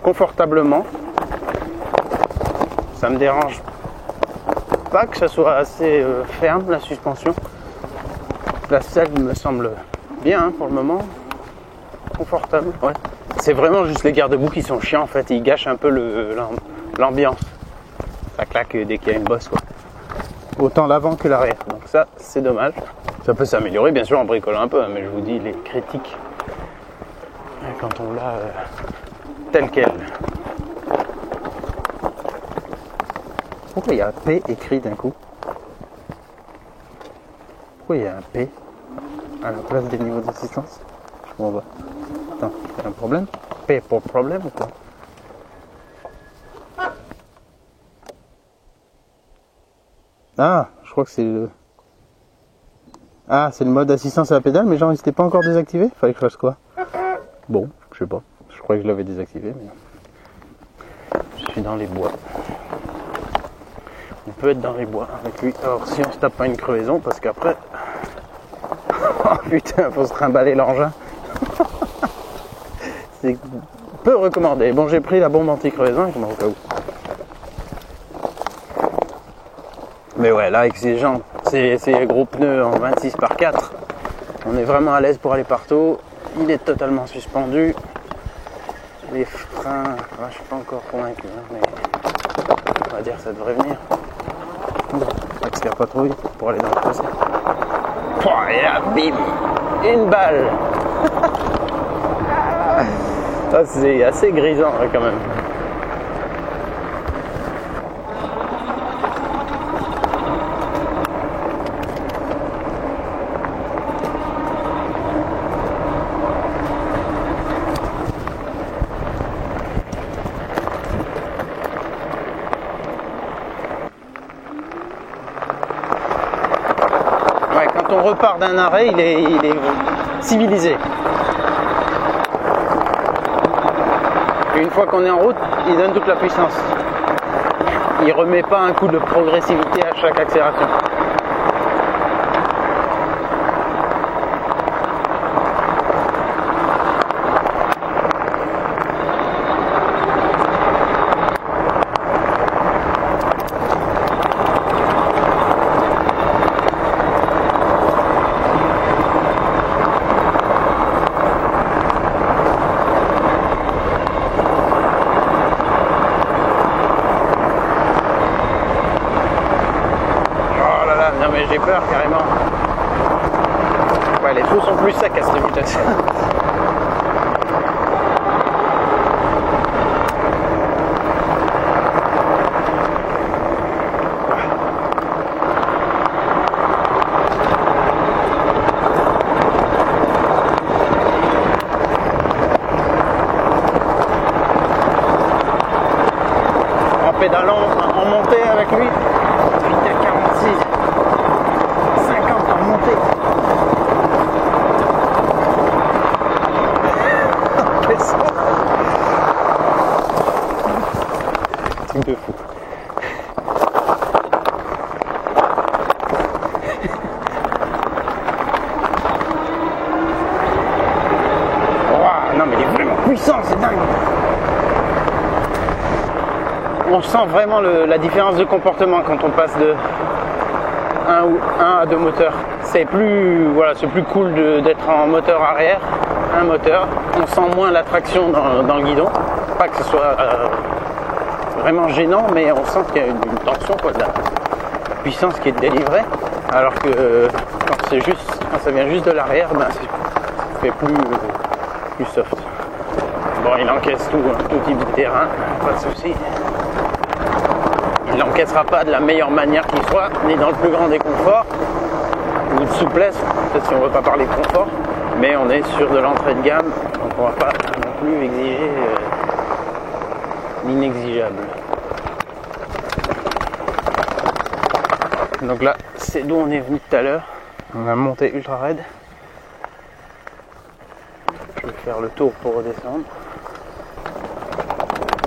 confortablement. Ça me dérange pas que ça soit assez ferme, la suspension. La selle me semble bien pour le moment. Confortable, ouais. C'est vraiment juste les garde-boue qui sont chiants en fait. Ils gâchent un peu l'ambiance. Ça claque dès qu'il y a une bosse, quoi. Autant l'avant que l'arrière. Donc ça, c'est dommage. Ça peut s'améliorer bien sûr en bricolant un peu, hein, mais je vous dis, les critiques quand on l'a tel quel. Pourquoi il y a un P écrit d'un coup? Pourquoi il y a un P à la place des niveaux d'assistance? Je comprends pas. Attends, il y a un problème? P pour problème ou quoi? Ah, je crois que c'est le... Ah, c'est le mode assistance à la pédale, mais genre il s'était pas encore désactivé? Fallait que je fasse quoi? Bon, je sais pas. Je crois que je l'avais désactivé, mais... Je suis dans les bois. On peut être dans les bois avec lui. Alors si on se tape pas une crevaison, parce qu'après... Oh putain, faut se trimballer l'engin. C'est peu recommandé. Bon, j'ai pris la bombe anti-crevaison avec moi au cas où. Mais ouais, là avec ces jantes, ces gros pneus en 26 par 4, on est vraiment à l'aise pour aller partout. Il est totalement suspendu. Les freins, je suis pas encore convaincu, hein, mais on va dire que ça devrait venir. Bon, accélère pas trop vite pour aller dans le fossé. Et là, bim, une balle. Ça, c'est assez grisant hein, quand même. Quand on repart d'un arrêt, il est civilisé. Et une fois qu'on est en route, il donne toute la puissance. Il remet pas un coup de progressivité à chaque accélération. Non mais j'ai peur carrément. Ouais, les trous sont plus secs à cette vitesse. pédalant en montée avec lui. J'étais à 46, 50 en montée. Quel son! Truc de fou. Non mais il est vraiment puissant, c'est dingue. On sent vraiment la différence de comportement quand on passe de 1 à 2 moteurs. C'est plus, voilà, c'est plus cool d'être en moteur arrière, un moteur. On sent moins la traction dans le guidon. Pas que ce soit vraiment gênant, mais on sent qu'il y a une tension, quoi, de la puissance qui est délivrée. Alors que quand ça vient juste de l'arrière, ben, ça fait plus soft. Bon, il encaisse tout type de terrain, pas de souci. Il l'encaissera pas de la meilleure manière qu'il soit, ni dans le plus grand des conforts, ou de souplesse, peut-être si on veut pas parler de confort, mais on est sur de l'entrée de gamme, donc on va pas non plus exiger l'inexigeable. Donc là, c'est d'où on est venu tout à l'heure. On a monté ultra raide. Je vais faire le tour pour redescendre.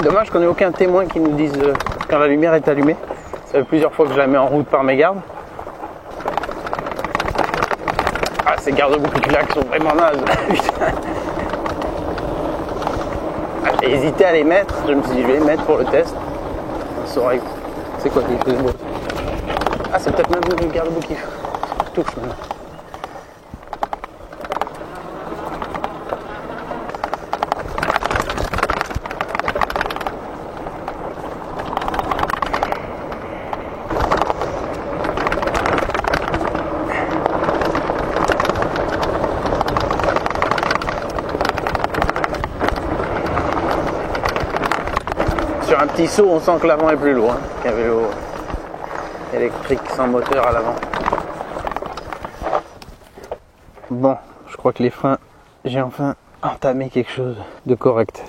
Dommage qu'on n'ait aucun témoin qui nous dise quand la lumière est allumée. Ça fait plusieurs fois que je la mets en route par mes gardes. Ah, ces garde-boue qui claquent sont vraiment nazes. J'ai hésité à les mettre. Je me suis dit, je vais les mettre pour le test. C'est quoi qui fait ce bruit? Ah, c'est peut-être même le garde-boue qui touche maintenant. Sur un petit saut, on sent que l'avant est plus lourd qu'un vélo électrique sans moteur à l'avant. Bon, je crois que les freins, j'ai enfin entamé quelque chose de correct.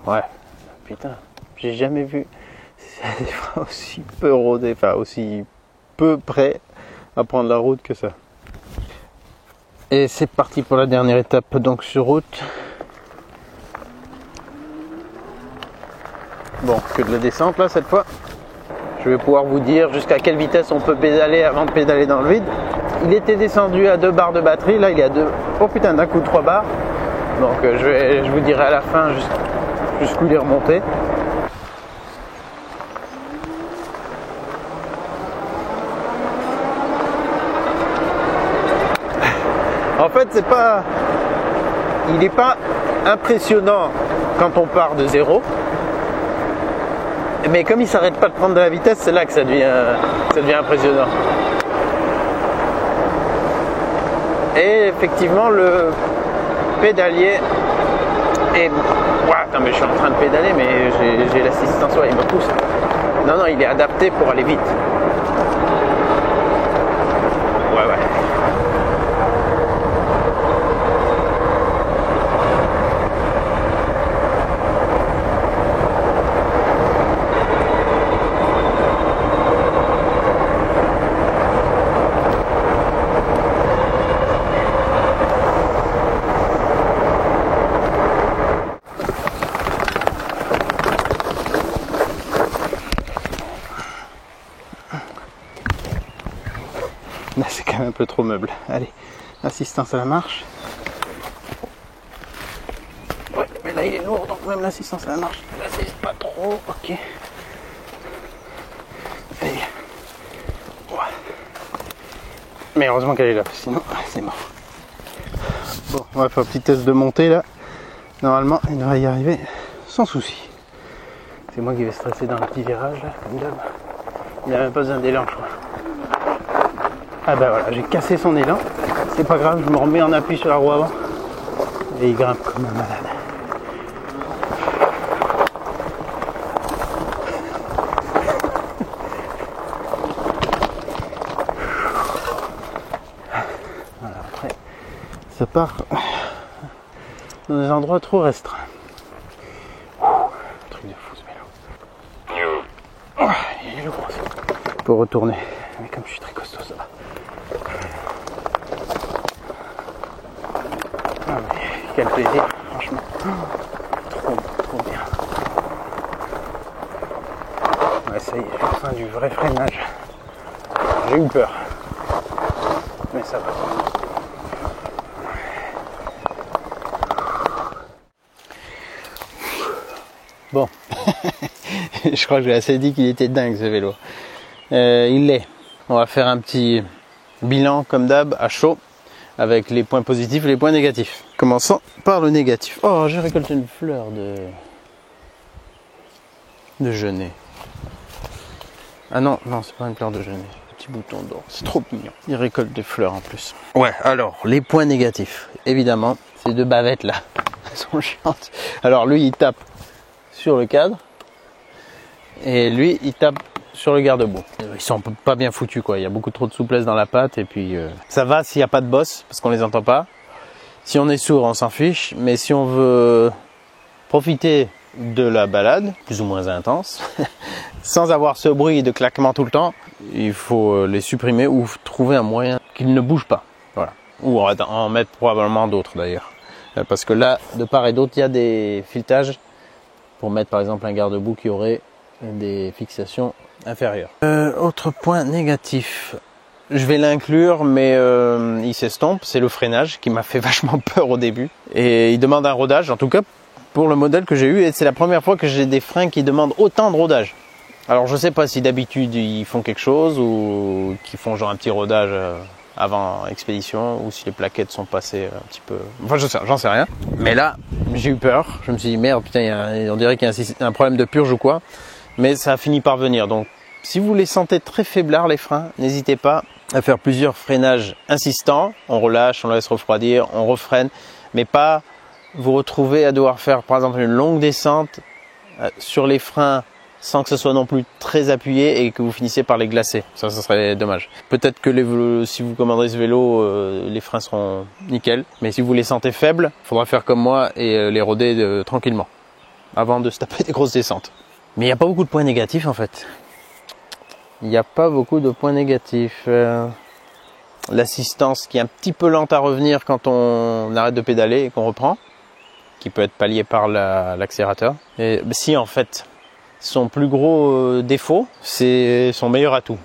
Ouais, putain, j'ai jamais vu des freins aussi peu rodés, enfin aussi peu prêts à prendre la route que ça. Et c'est parti pour la dernière étape, donc sur route. Bon, que de la descente là cette fois. Je vais pouvoir vous dire jusqu'à quelle vitesse on peut pédaler avant de pédaler dans le vide. Il était descendu à 2 barres de batterie, là il est à 2. Oh putain, d'un coup 3 barres. Donc je vous dirai à la fin jusqu'où il est remonté. En fait, il n'est pas impressionnant quand on part de zéro. Mais comme il s'arrête pas de prendre de la vitesse, c'est là que ça devient impressionnant. Et effectivement, le pédalier est... Ouais, attends, mais je suis en train de pédaler, mais j'ai l'assistance, ouais, il me pousse. Non, il est adapté pour aller vite. Ouais. Là, c'est quand même un peu trop meuble. Allez, assistance à la marche. Ouais, mais là il est lourd, donc même l'assistance à la marche, là c'est pas trop. Ok. Allez. Ouais. Mais heureusement qu'elle est là, sinon c'est mort. Bon, on va faire un petit test de montée là. Normalement, il devrait y arriver sans souci. C'est moi qui vais stresser dans le petit virage là, comme d'hab. Il n'a même pas besoin d'élan, je crois. Ah bah voilà, j'ai cassé son élan. C'est pas grave, je me remets en appui sur la roue avant. Et il grimpe comme un malade. Voilà, après, ça part dans des endroits trop restreints. Truc de fou ce vélo. peux retourner. Mais comme je suis très costaud, ça va. Ah, mais quel plaisir, franchement. Trop bien. Ouais, ça y est, j'ai enfin du vrai freinage. J'ai eu peur. Mais ça va. Bon. Je crois que j'ai assez dit qu'il était dingue ce vélo. Il l'est. On va faire un petit bilan comme d'hab à chaud avec les points positifs et les points négatifs. Commençons par le négatif. Oh, j'ai récolté une fleur de genêt. Ah non, c'est pas une fleur de genêt. Un petit bouton d'or. C'est trop mignon. Il récolte des fleurs en plus. Ouais, alors, les points négatifs. Évidemment, ces deux bavettes là, elles sont chiantes. Alors lui, il tape sur le cadre. Et lui, il tape sur le garde-boue. Ils sont pas bien foutus quoi. Il y a beaucoup trop de souplesse dans la patte. Et puis, ça va s'il n'y a pas de bosse, parce qu'on les entend pas. Si on est sourd, on s'en fiche. Mais si on veut profiter de la balade, plus ou moins intense, sans avoir ce bruit de claquement tout le temps, il faut les supprimer ou trouver un moyen qu'ils ne bougent pas. Voilà. Ou en mettre probablement d'autres d'ailleurs. Parce que là, de part et d'autre, il y a des filettages pour mettre par exemple un garde-boue qui aurait des fixations inférieures. Autre point négatif, je vais l'inclure mais il s'estompe, c'est le freinage qui m'a fait vachement peur au début. Et il demande un rodage, en tout cas pour le modèle que j'ai eu, et c'est la première fois que j'ai des freins qui demandent autant de rodage. Alors je sais pas si d'habitude ils font quelque chose ou qu'ils font genre un petit rodage avant expédition, ou si les plaquettes sont passées un petit peu... Enfin j'en sais rien. Mais là j'ai eu peur, je me suis dit merde putain, on dirait qu'il y a un problème de purge ou quoi. Mais ça a fini par venir. Donc si vous les sentez très faiblards les freins, n'hésitez pas à faire plusieurs freinages insistants. On relâche, on laisse refroidir, on refreine, mais pas vous retrouver à devoir faire par exemple une longue descente sur les freins sans que ce soit non plus très appuyé et que vous finissez par les glacer. Ça serait dommage. Peut-être que si vous commanderez ce vélo, les freins seront nickel. Mais si vous les sentez faibles, il faudra faire comme moi et les roder tranquillement avant de se taper des grosses descentes. Mais il n'y a pas beaucoup de points négatifs en fait. Il n'y a pas beaucoup de points négatifs. L'assistance qui est un petit peu lente à revenir quand on arrête de pédaler et qu'on reprend, qui peut être pallié par l'accélérateur. Et si en fait, son plus gros défaut, c'est son meilleur atout.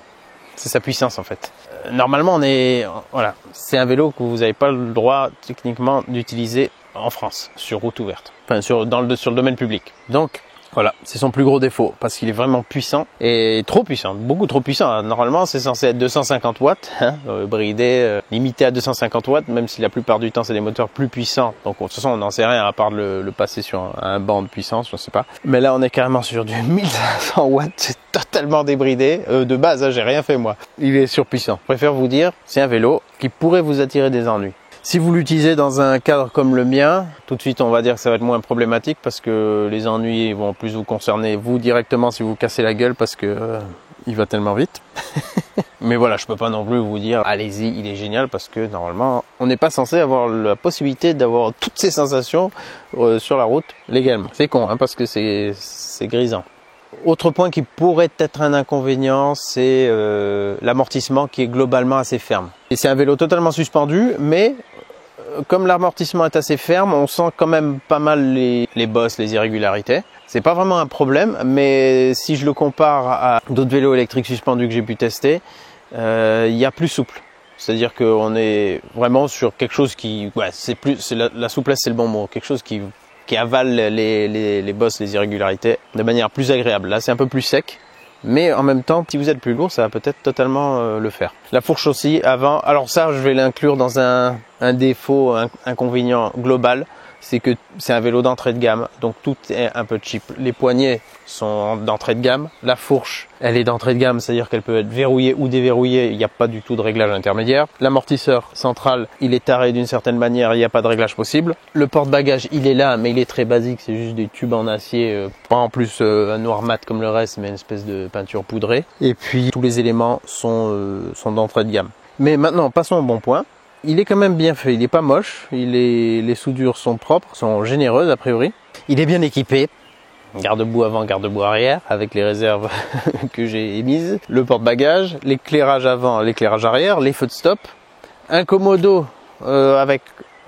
C'est sa puissance en fait. Normalement, c'est un vélo que vous n'avez pas le droit techniquement d'utiliser en France, sur route ouverte. Enfin, sur le domaine public. Donc, voilà, c'est son plus gros défaut, parce qu'il est vraiment puissant, et trop puissant, beaucoup trop puissant. Normalement, c'est censé être 250 watts, bridé, limité à 250 watts, même si la plupart du temps, c'est des moteurs plus puissants. Donc, de toute façon, on n'en sait rien, à part le passer sur un banc de puissance, je ne sais pas. Mais là, on est carrément sur du 1500 watts, c'est totalement débridé. De base, j'ai rien fait, moi. Il est surpuissant. Je préfère vous dire, c'est un vélo qui pourrait vous attirer des ennuis. Si vous l'utilisez dans un cadre comme le mien, tout de suite on va dire que ça va être moins problématique parce que les ennuis vont plus vous concerner vous directement si vous cassez la gueule parce que il va tellement vite. Mais voilà, je peux pas non plus vous dire allez-y, il est génial parce que normalement on n'est pas censé avoir la possibilité d'avoir toutes ces sensations sur la route légalement. C'est con hein, parce que c'est grisant. Autre point qui pourrait être un inconvénient, c'est l'amortissement qui est globalement assez ferme. Et c'est un vélo totalement suspendu, mais comme l'amortissement est assez ferme, on sent quand même pas mal les bosses, les irrégularités. C'est pas vraiment un problème, mais si je le compare à d'autres vélos électriques suspendus que j'ai pu tester, il y a plus souple. C'est-à-dire qu'on est vraiment sur quelque chose qui... Ouais, la souplesse, c'est le bon mot. Quelque chose qui avale les bosses, les irrégularités de manière plus agréable. Là, c'est un peu plus sec, mais en même temps, si vous êtes plus lourd, ça va peut-être totalement le faire. La fourche aussi, avant, alors ça, je vais l'inclure dans un défaut, un inconvénient global, c'est que c'est un vélo d'entrée de gamme, donc tout est un peu cheap. Les poignées sont d'entrée de gamme, la fourche, elle est d'entrée de gamme, c'est-à-dire qu'elle peut être verrouillée ou déverrouillée, il n'y a pas du tout de réglage intermédiaire. L'amortisseur central, il est taré d'une certaine manière, il n'y a pas de réglage possible. Le porte-bagages, il est là, mais il est très basique, c'est juste des tubes en acier, pas en plus un noir mat comme le reste, mais une espèce de peinture poudrée. Et puis tous les éléments sont d'entrée de gamme. Mais maintenant, passons au bon point. Il est quand même bien fait, il n'est pas moche, les soudures sont propres, sont généreuses a priori. Il est bien équipé, garde-boue avant, garde-boue arrière, avec les réserves que j'ai émises, le porte-bagages, l'éclairage avant, l'éclairage arrière, les feux de stop, un commodo avec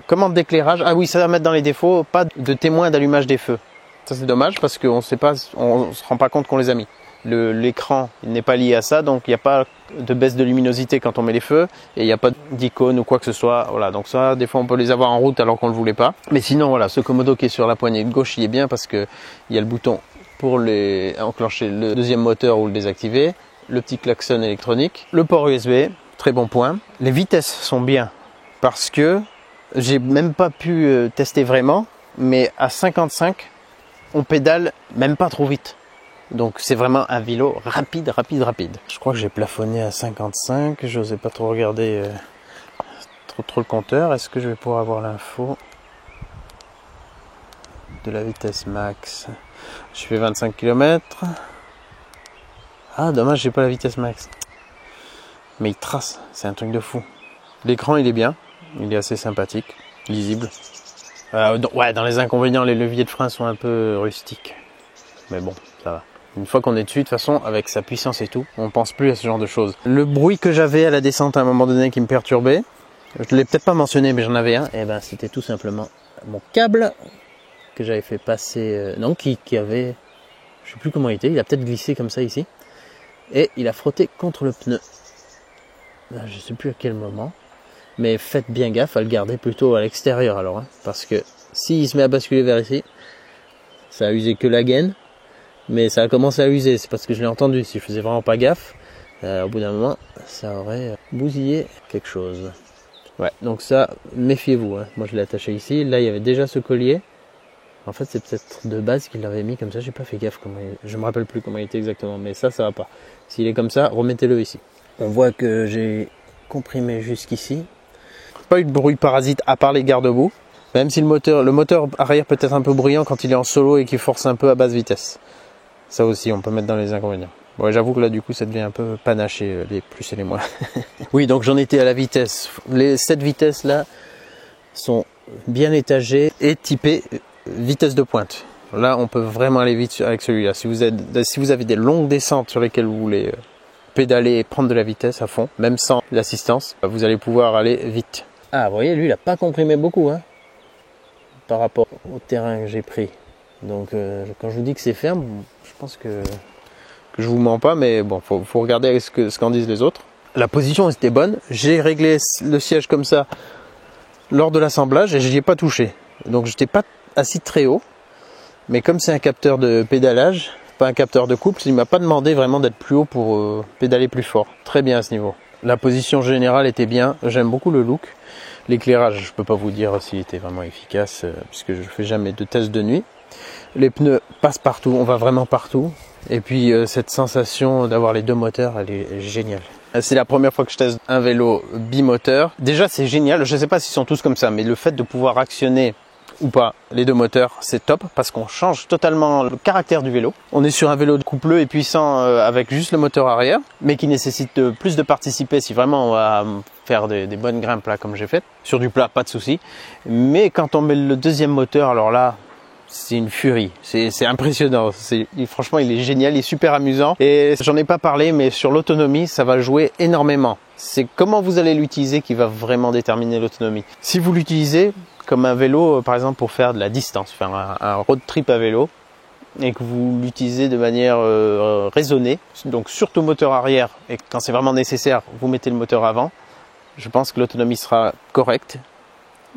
commande d'éclairage. Ah oui, ça va mettre dans les défauts, pas de témoin d'allumage des feux. Ça c'est dommage parce qu'on sait pas, on se rend pas compte qu'on les a mis. L'écran n'est pas lié à ça, donc il n'y a pas de baisse de luminosité quand on met les feux et il n'y a pas d'icône ou quoi que ce soit. Voilà, donc ça, des fois on peut les avoir en route alors qu'on ne le voulait pas. Mais sinon, voilà, ce commodo qui est sur la poignée de gauche, il est bien parce que il y a le bouton pour enclencher le deuxième moteur ou le désactiver, le petit klaxon électronique, le port USB, très bon point. Les vitesses sont bien parce que j'ai même pas pu tester vraiment, mais à 55, on pédale même pas trop vite. Donc c'est vraiment un vélo rapide. Je crois que j'ai plafonné à 55, je n'osais pas trop regarder trop le compteur. Est-ce que je vais pouvoir avoir l'info de la vitesse max? Je fais 25 km. Ah dommage, j'ai pas la vitesse max. Mais il trace, c'est un truc de fou. L'écran il est bien, il est assez sympathique, lisible. Ouais, dans les inconvénients, les leviers de frein sont un peu rustiques. Mais bon, ça va. Une fois qu'on est dessus, de toute façon, avec sa puissance et tout, on pense plus à ce genre de choses. Le bruit que j'avais à la descente à un moment donné qui me perturbait, je ne l'ai peut-être pas mentionné, mais j'en avais un, et ben c'était tout simplement mon câble que j'avais fait passer, qui avait, je sais plus comment il était, il a peut-être glissé comme ça ici, et il a frotté contre le pneu. Je sais plus à quel moment, mais faites bien gaffe à le garder plutôt à l'extérieur alors, hein, parce que s'il se met à basculer vers ici, ça a usé que la gaine. Mais ça a commencé à user, c'est parce que je l'ai entendu. Si je faisais vraiment pas gaffe, au bout d'un moment, ça aurait bousillé quelque chose. Ouais, donc ça, méfiez-vous. Hein. Moi, je l'ai attaché ici. Là, il y avait déjà ce collier. En fait, c'est peut-être de base qu'il l'avait mis comme ça. J'ai pas fait gaffe. Je me rappelle plus comment il était exactement. Mais ça va pas. S'il est comme ça, remettez-le ici. On voit que j'ai comprimé jusqu'ici. Pas eu de bruit parasite à part les garde-boue. Même si le moteur arrière peut être un peu bruyant quand il est en solo et qu'il force un peu à basse vitesse. Ça aussi, on peut mettre dans les inconvénients. Bon, j'avoue que là, du coup, ça devient un peu panaché, les plus et les moins. Oui, donc j'en étais à la vitesse. Cette vitesse-là sont bien étagées et typées vitesse de pointe. Là, on peut vraiment aller vite avec celui-là. Si vous avez des longues descentes sur lesquelles vous voulez pédaler et prendre de la vitesse à fond, même sans l'assistance, vous allez pouvoir aller vite. Ah, vous voyez, lui, il n'a pas comprimé beaucoup, hein, par rapport au terrain que j'ai pris. Donc quand je vous dis que c'est ferme, je pense que je vous mens pas, mais bon, faut regarder ce qu'en disent les autres. La position était bonne, j'ai réglé le siège comme ça lors de l'assemblage et je n'y ai pas touché. Donc j'étais pas assis très haut, mais comme c'est un capteur de pédalage, pas un capteur de couple, il m'a pas demandé vraiment d'être plus haut pour pédaler plus fort. Très bien à ce niveau. La position générale était bien, j'aime beaucoup le look. L'éclairage, je peux pas vous dire s'il était vraiment efficace, puisque je fais jamais de test de nuit. Les pneus passent partout, on va vraiment partout. Et puis cette sensation d'avoir les deux moteurs, elle est géniale. C'est la première fois que je teste un vélo bimoteur. Déjà c'est génial, je ne sais pas s'ils sont tous comme ça, mais le fait de pouvoir actionner ou pas les deux moteurs, c'est top parce qu'on change totalement le caractère du vélo. On est sur un vélo coupeleux et puissant avec juste le moteur arrière, mais qui nécessite plus de participer si vraiment on va faire des bonnes grimpes là comme j'ai fait. Sur du plat, pas de souci. Mais quand on met le deuxième moteur, alors là, c'est une furie, c'est impressionnant, franchement il est génial, il est super amusant et j'en ai pas parlé mais sur l'autonomie ça va jouer énormément. C'est comment vous allez l'utiliser qui va vraiment déterminer l'autonomie. Si vous l'utilisez comme un vélo par exemple pour faire de la distance, faire un road trip à vélo et que vous l'utilisez de manière raisonnée, donc surtout moteur arrière et quand c'est vraiment nécessaire vous mettez le moteur avant, je pense que l'autonomie sera correcte.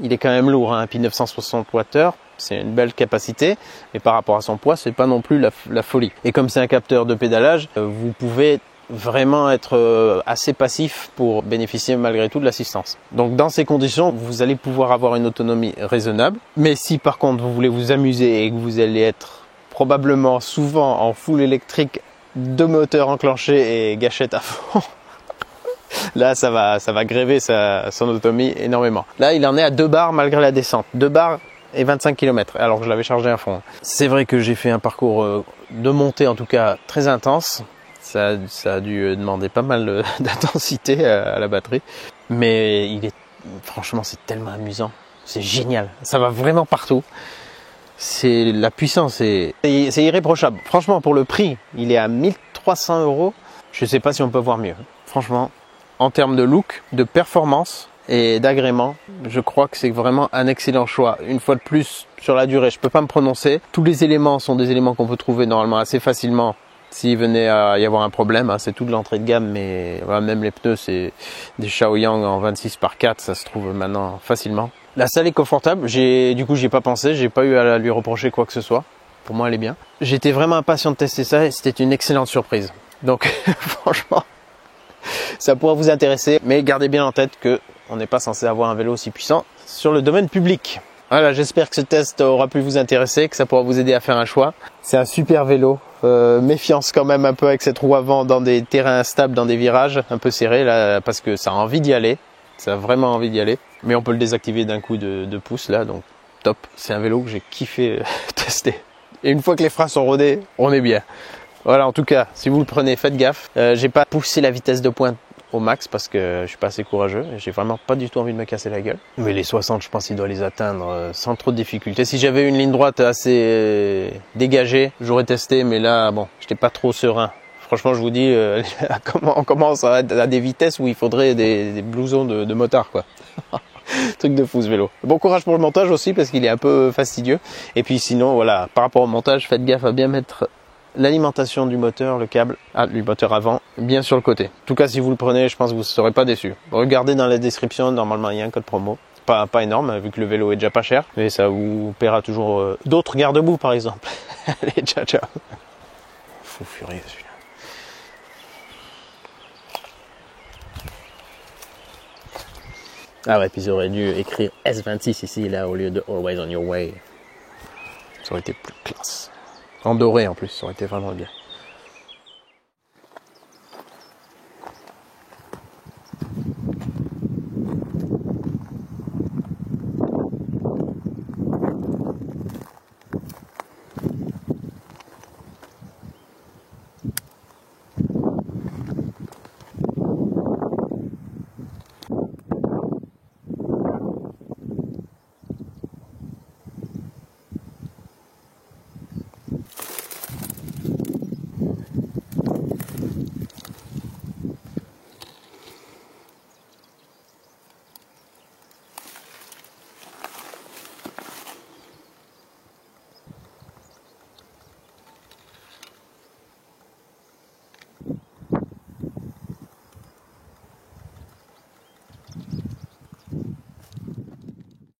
Il est quand même lourd, hein, un Pi 960 Wh, c'est une belle capacité, mais par rapport à son poids, c'est pas non plus la folie. Et comme c'est un capteur de pédalage, vous pouvez vraiment être assez passif pour bénéficier malgré tout de l'assistance. Donc dans ces conditions, vous allez pouvoir avoir une autonomie raisonnable. Mais si par contre vous voulez vous amuser et que vous allez être probablement souvent en full électrique, deux moteurs enclenchés et gâchette à fond, là ça va gréver son autonomie énormément. Là il en est à 2 bars malgré la descente. 2 bars et 25 km alors que je l'avais chargé à fond. C'est vrai que j'ai fait un parcours de montée en tout cas très intense. Ça a dû demander pas mal d'intensité à la batterie. Mais franchement c'est tellement amusant. C'est génial. Ça va vraiment partout. c'est la puissance, c'est irréprochable. Franchement, pour le prix, il est à 1300 €. Je sais pas si on peut voir mieux. Franchement, en termes de look, de performance et d'agrément, je crois que c'est vraiment un excellent choix. Une fois de plus, sur la durée, je peux pas me prononcer. Tous les éléments sont des éléments qu'on peut trouver normalement assez facilement s'il venait à y avoir un problème. Hein. C'est tout de l'entrée de gamme, mais voilà, même les pneus, c'est des Shaoyang en 26/4, ça se trouve maintenant facilement. La salle est confortable, du coup j'y ai pas pensé, j'ai pas eu à lui reprocher quoi que ce soit. Pour moi elle est bien. J'étais vraiment impatient de tester ça et c'était une excellente surprise. Donc franchement, ça pourra vous intéresser, mais gardez bien en tête que on n'est pas censé avoir un vélo aussi puissant sur le domaine public. Voilà, j'espère que ce test aura pu vous intéresser, que ça pourra vous aider à faire un choix. C'est un super vélo. Méfiance quand même un peu avec cette roue avant dans des terrains instables, dans des virages un peu serrés là, parce que ça a envie d'y aller. Ça a vraiment envie d'y aller. Mais on peut le désactiver d'un coup de pouce là, donc top. C'est un vélo que j'ai kiffé tester. Et une fois que les freins sont rodés, on est bien. Voilà, en tout cas, si vous le prenez, faites gaffe. J'ai pas poussé la vitesse de pointe au max parce que je suis pas assez courageux. J'ai vraiment pas du tout envie de me casser la gueule. Mais les 60, je pense qu'il doit les atteindre sans trop de difficulté. Si j'avais une ligne droite assez dégagée, j'aurais testé. Mais là, bon, j'étais pas trop serein. Franchement, je vous dis, on commence à des vitesses où il faudrait des blousons de motard, quoi. Truc de fou ce vélo. Bon courage pour le montage aussi parce qu'il est un peu fastidieux. Et puis sinon, voilà, par rapport au montage, faites gaffe à bien mettre l'alimentation du moteur, le câble du moteur avant, bien sur le côté. En tout cas, si vous le prenez, je pense que vous ne serez pas déçus. Regardez dans la description, normalement il y a un code promo. Pas énorme, vu que le vélo est déjà pas cher, mais ça vous paiera toujours d'autres garde-boue par exemple. Allez, ciao ciao. Fou furieux celui-là. Ah ouais, puis j'aurais dû écrire S26 ici, là, au lieu de Always on your way. Ça aurait été plus classe. En doré en plus, ça aurait été vraiment bien.